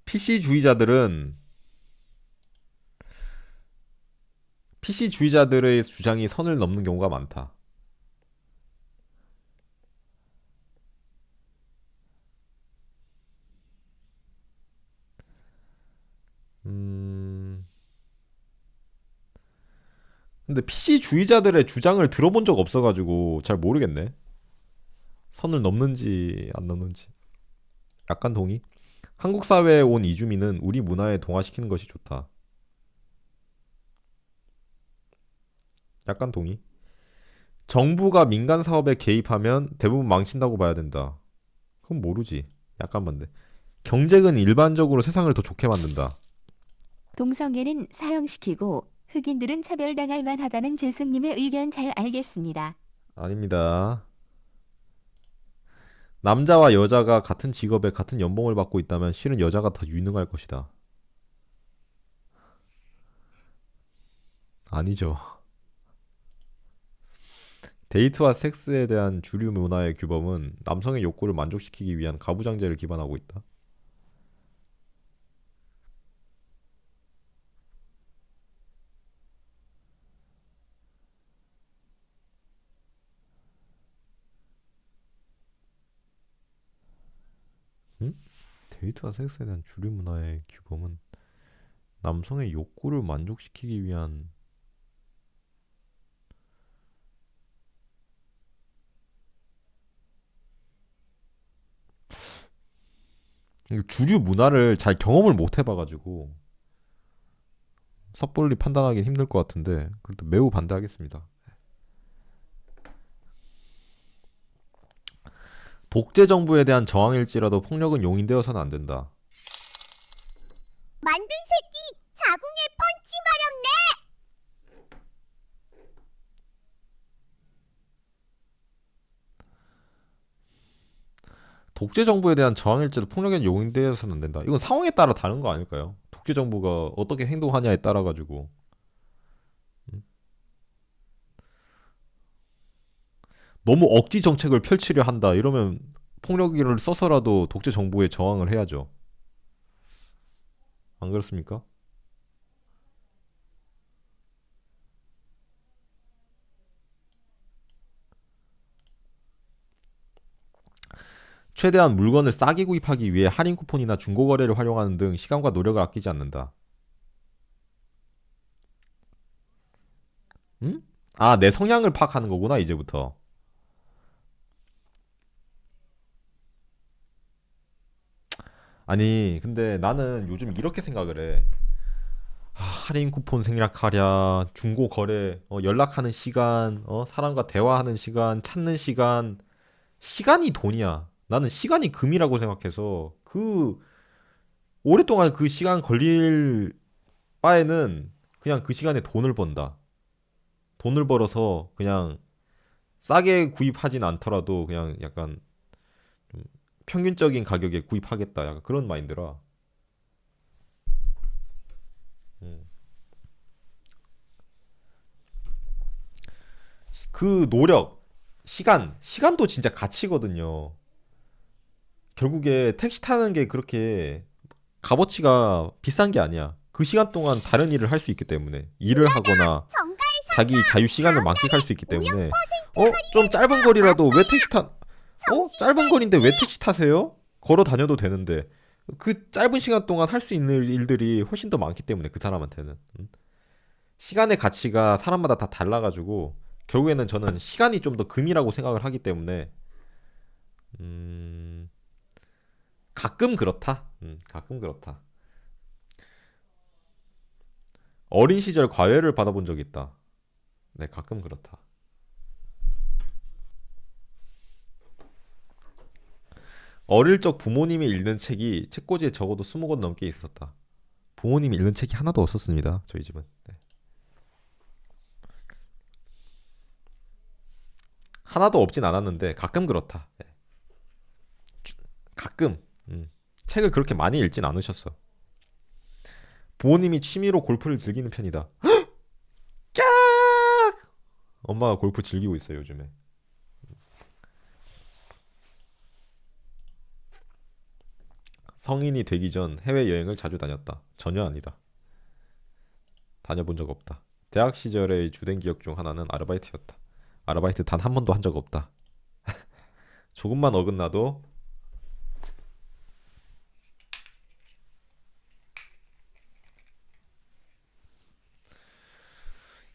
PC주의자들은 PC주의자들의 주장이 선을 넘는 경우가 많다. 근데 PC주의자들의 주장을 들어본 적 없어가지고 잘 모르겠네. 선을 넘는지 안 넘는지. 약간 동의? 한국 사회에 온 이주민은 우리 문화에 동화시키는 것이 좋다. 약간 동의? 정부가 민간 사업에 개입하면 대부분 망친다고 봐야 된다. 그건 모르지. 약간 반대. 경쟁은 일반적으로 세상을 더 좋게 만든다. 동성애는 사형시키고 흑인들은 차별당할 만하다는 재승님의 의견 잘 알겠습니다. 아닙니다. 남자와 여자가 같은 직업에 같은 연봉을 받고 있다면 실은 여자가 더 유능할 것이다. 아니죠. 데이트와 섹스에 대한 주류 문화의 규범은 남성의 욕구를 만족시키기 위한 가부장제를 기반하고 있다. 데이트와 섹스에 대한 주류 문화의 규범은 남성의 욕구를 만족시키기 위한 주류 문화를 잘 경험을 못 해봐가지고 섣불리 판단하기 힘들 것 같은데 그래도 매우 반대하겠습니다. 독재 정부에 대한 저항일지라도 폭력은 용인되어서는 안 된다. 만든 새끼 자궁에 펀치 마렵네. 독재 정부에 대한 저항일지라도 폭력은 용인되어서는 안 된다. 이건 상황에 따라 다른 거 아닐까요? 독재 정부가 어떻게 행동하냐에 따라 가지고 너무 억지 정책을 펼치려 한다 이러면 폭력을 써서라도 독재 정부에 저항을 해야죠. 안 그렇습니까? 최대한 물건을 싸게 구입하기 위해 할인 쿠폰이나 중고 거래를 활용하는 등 시간과 노력을 아끼지 않는다. 응? 아, 내 성향을 파악하는 거구나, 이제부터. 아니, 근데 나는 요즘 이렇게 생각을 해. 아, 할인 쿠폰 생략하랴, 중고 거래, 연락하는 시간, 사람과 대화하는 시간, 찾는 시간, 시간이 돈이야. 나는 시간이 금이라고 생각해서 오랫동안 그 시간 걸릴 바에는 그냥 그 시간에 돈을 번다. 돈을 벌어서 그냥 싸게 구입하진 않더라도 그냥 약간 좀 평균적인 가격에 구입하겠다. 약간 그런 마인드라. 그 노력, 시간도 진짜 가치거든요. 결국에 택시 타는 게 그렇게 값어치가 비싼 게 아니야. 그 시간 동안 다른 일을 할 수 있기 때문에 일을 하거나 자기 자유 시간을 만끽할 수 있기 때문에 좀 짧은 거리라도 왜 택시 짧은 거리인데 왜 택시 타세요? 걸어 다녀도 되는데 그 짧은 시간 동안 할 수 있는 일들이 훨씬 더 많기 때문에 그 사람한테는 시간의 가치가 사람마다 다 달라가지고 결국에는 저는 시간이 좀 더 금이라고 생각을 하기 때문에 가끔 그렇다. 가끔 그렇다. 어린 시절 과외를 받아본 적이 있다. 네, 가끔 그렇다. 어릴 적 부모님이 읽는 책이 책꽂이에 적어도 20권 넘게 있었다. 부모님이 읽는 책이 하나도 없었습니다. 저희 집은. 네. 하나도 없진 않았는데 가끔 그렇다. 네. 가끔. 책을 그렇게 많이 읽진 않으셨어. 부모님이 취미로 골프를 즐기는 편이다. 깍! 엄마가 골프 즐기고 있어요, 요즘에. 성인이 되기 전 해외여행을 자주 다녔다. 전혀 아니다. 다녀본 적 없다. 대학 시절의 주된 기억 중 하나는 아르바이트였다. 아르바이트 단 한 번도 한 적 없다. 조금만 어긋나도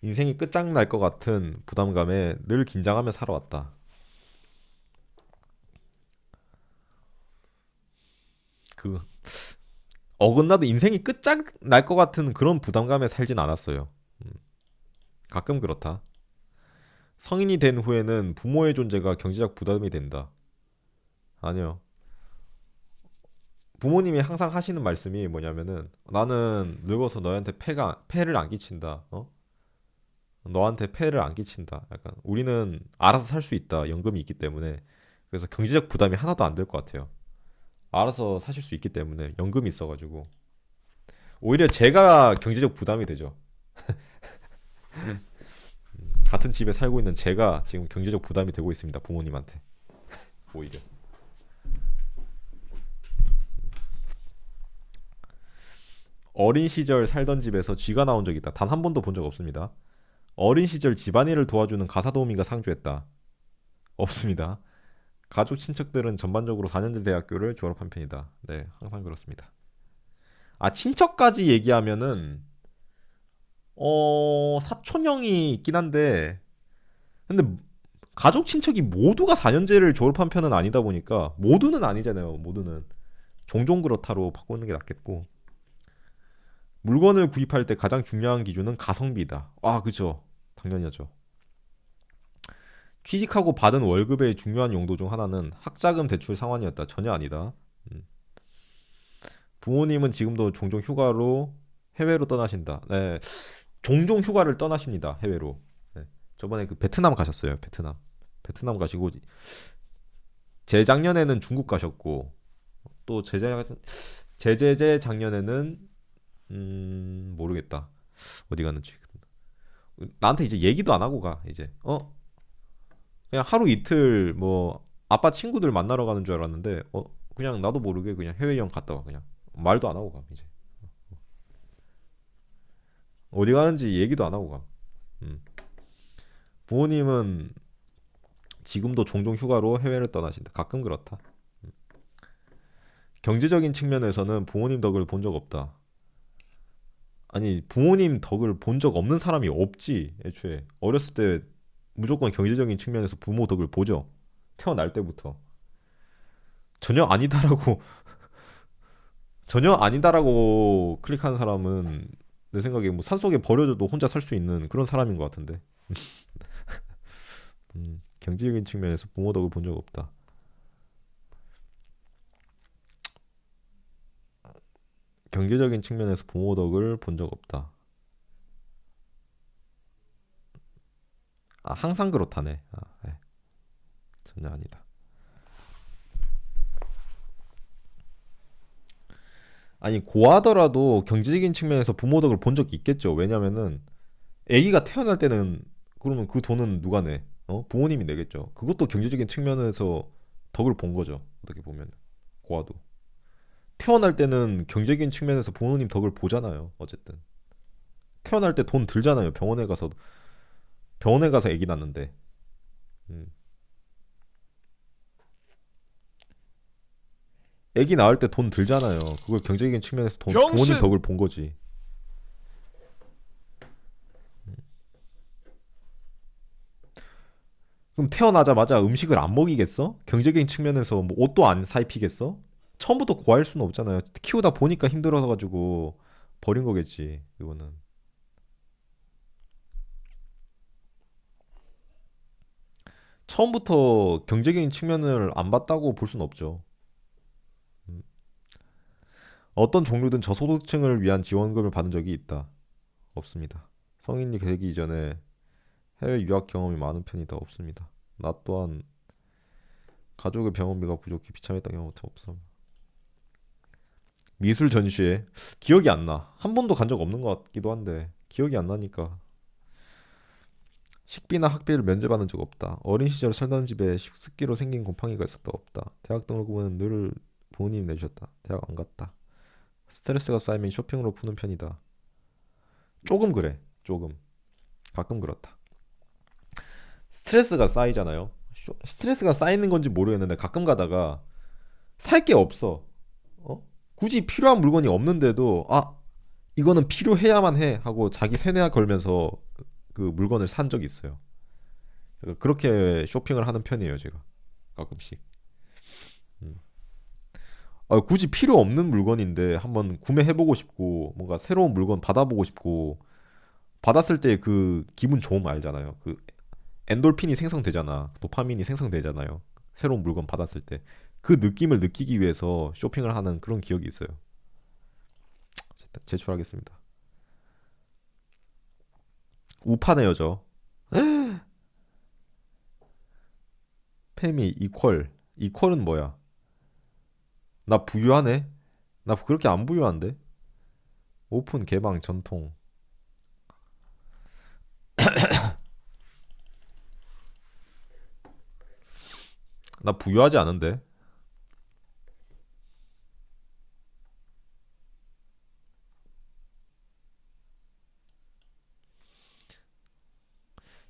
인생이 끝장날 것 같은 부담감에 늘 긴장하며 살아왔다. 어긋나도 인생이 끝장날 것 같은 그런 부담감에 살진 않았어요. 가끔 그렇다. 성인이 된 후에는 부모의 존재가 경제적 부담이 된다. 아니요. 부모님이 항상 하시는 말씀이 뭐냐면은 나는 늙어서 너한테 폐를 안 끼친다. 너한테 폐를 안 끼친다. 약간 우리는 알아서 살 수 있다. 연금이 있기 때문에. 그래서 경제적 부담이 하나도 안 될 것 같아요. 알아서 사실 수 있기 때문에 연금이 있어가지고 오히려 제가 경제적 부담이 되죠. 같은 집에 살고 있는 제가 지금 경제적 부담이 되고 있습니다. 부모님한테. 오히려. 어린 시절 살던 집에서 쥐가 나온 적이 있다. 단 한 번도 본 적 없습니다. 어린 시절 집안일을 도와주는 가사도우미가 상주했다. 없습니다. 가족 친척들은 전반적으로 4년제 대학교를 졸업한 편이다. 네, 항상 그렇습니다. 아, 친척까지 얘기하면은 사촌 형이 있긴 한데 근데 가족 친척이 모두가 4년제를 졸업한 편은 아니다 보니까 모두는 아니잖아요. 모두는 종종 그렇다로 바꾸는 게 낫겠고 물건을 구입할 때 가장 중요한 기준은 가성비다. 아, 그죠. 당연하죠. 취직하고 받은 월급의 중요한 용도 중 하나는 학자금 대출 상환이었다. 전혀 아니다. 음. 부모님은 지금도 종종 휴가로 해외로 떠나신다. 네, 종종 휴가를 떠나십니다. 해외로. 네. 저번에 그 베트남 가셨어요. 베트남 가시고 재작년에는 중국 가셨고 또 제제제 작년에는 모르겠다. 어디 갔는지. 나한테 이제 얘기도 안 하고 가. 이제 그냥 하루 이틀 뭐 아빠 친구들 만나러 가는 줄 알았는데 그냥 나도 모르게 그냥 해외여행 갔다 와. 그냥 말도 안 하고 가. 이제 어디 가는지 얘기도 안 하고 가. 음. 부모님은 지금도 종종 휴가로 해외를 떠나신다. 가끔 그렇다. 경제적인 측면에서는 부모님 덕을 본 적 없다. 아니, 부모님 덕을 본 적 없는 사람이 없지. 애초에 어렸을 때 무조건 경제적인 측면에서 부모 덕을 보죠. 태어날 때부터. 전혀 아니다라고 전혀 아니다라고 클릭하는 사람은 내 생각에 뭐 산속에 버려져도 혼자 살 수 있는 그런 사람인 것 같은데. 경제적인 측면에서 부모 덕을 본 적 없다. 경제적인 측면에서 부모 덕을 본 적 없다. 아, 항상 그렇다네. 네. 전혀 아니다. 아니, 고하더라도 경제적인 측면에서 부모 덕을 본 적이 있겠죠. 왜냐면은 아기가 태어날 때는 그러면 그 돈은 누가 내? 부모님이 내겠죠. 그것도 경제적인 측면에서 덕을 본 거죠. 어떻게 보면 고아도 태어날 때는 경제적인 측면에서 부모님 덕을 보잖아요. 어쨌든 태어날 때 돈 들잖아요. 병원에 가서 아기 낳는데. 아기 낳을 때 돈 들잖아요. 그걸 경제적인 측면에서 부모님 덕을 본 거지. 그럼 태어나자마자 음식을 안 먹이겠어? 경제적인 측면에서 뭐 옷도 안 사입히겠어? 처음부터 고할 수는 없잖아요. 키우다 보니까 힘들어서 가지고 버린 거겠지. 이거는. 처음부터 경제적인 측면을 안 봤다고 볼 수는 없죠. 어떤 종류든 저소득층을 위한 지원금을 받은 적이 있다. 없습니다. 성인이 되기 이전에 해외 유학 경험이 많은 편이다. 없습니다. 나 또한 가족의 병원비가 부족해 비참했던 경우가 없어. 미술 전시회 기억이 안 나. 한 번도 간 적 없는 것 같기도 한데 기억이 안 나니까. 식비나 학비를 면제받은 적 없다. 어린 시절 살던 집에 습기로 생긴 곰팡이가 있었다. 없다. 대학 등록금은 늘 부모님이 내주셨다. 대학 안 갔다. 스트레스가 쌓이면 쇼핑으로 푸는 편이다. 조금 그래. 조금. 가끔 그렇다. 스트레스가 쌓이잖아요. 스트레스가 쌓이는 건지 모르겠는데 가끔 가다가 살 게 없어. 굳이 필요한 물건이 없는데도 이거는 필요해야만 해 하고 자기 세뇌 걸면서 그 물건을 산 적이 있어요. 그렇게 쇼핑을 하는 편이에요, 제가. 가끔씩. 굳이 필요 없는 물건인데 한번 구매해보고 싶고 뭔가 새로운 물건 받아보고 싶고 받았을 때 그 기분 좋음 알잖아요. 그 엔돌핀이 생성되잖아. 도파민이 생성되잖아요. 새로운 물건 받았을 때 그 느낌을 느끼기 위해서 쇼핑을 하는 그런 기억이 있어요. 제출하겠습니다. 우파네요, 저. 페미 이퀄은 뭐야? 나 부유하네? 나 그렇게 안 부유한데? 오픈 개방 전통. 나 부유하지 않은데?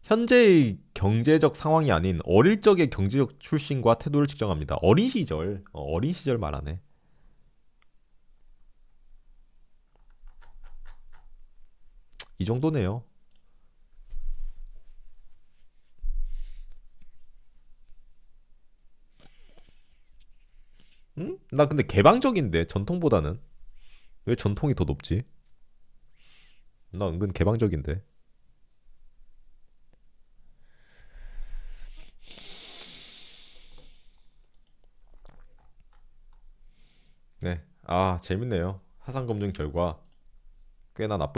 현재의 경제적 상황이 아닌 어릴 적의 경제적 출신과 태도를 측정합니다. 어린 시절, 어린 시절 말하네. 이 정도네요. 응? 나 근데 개방적인데 전통보다는 왜 전통이 더 높지? 나 은근 개방적인데. 네. 아, 재밌네요. 사상 검증 결과 꽤나 나쁘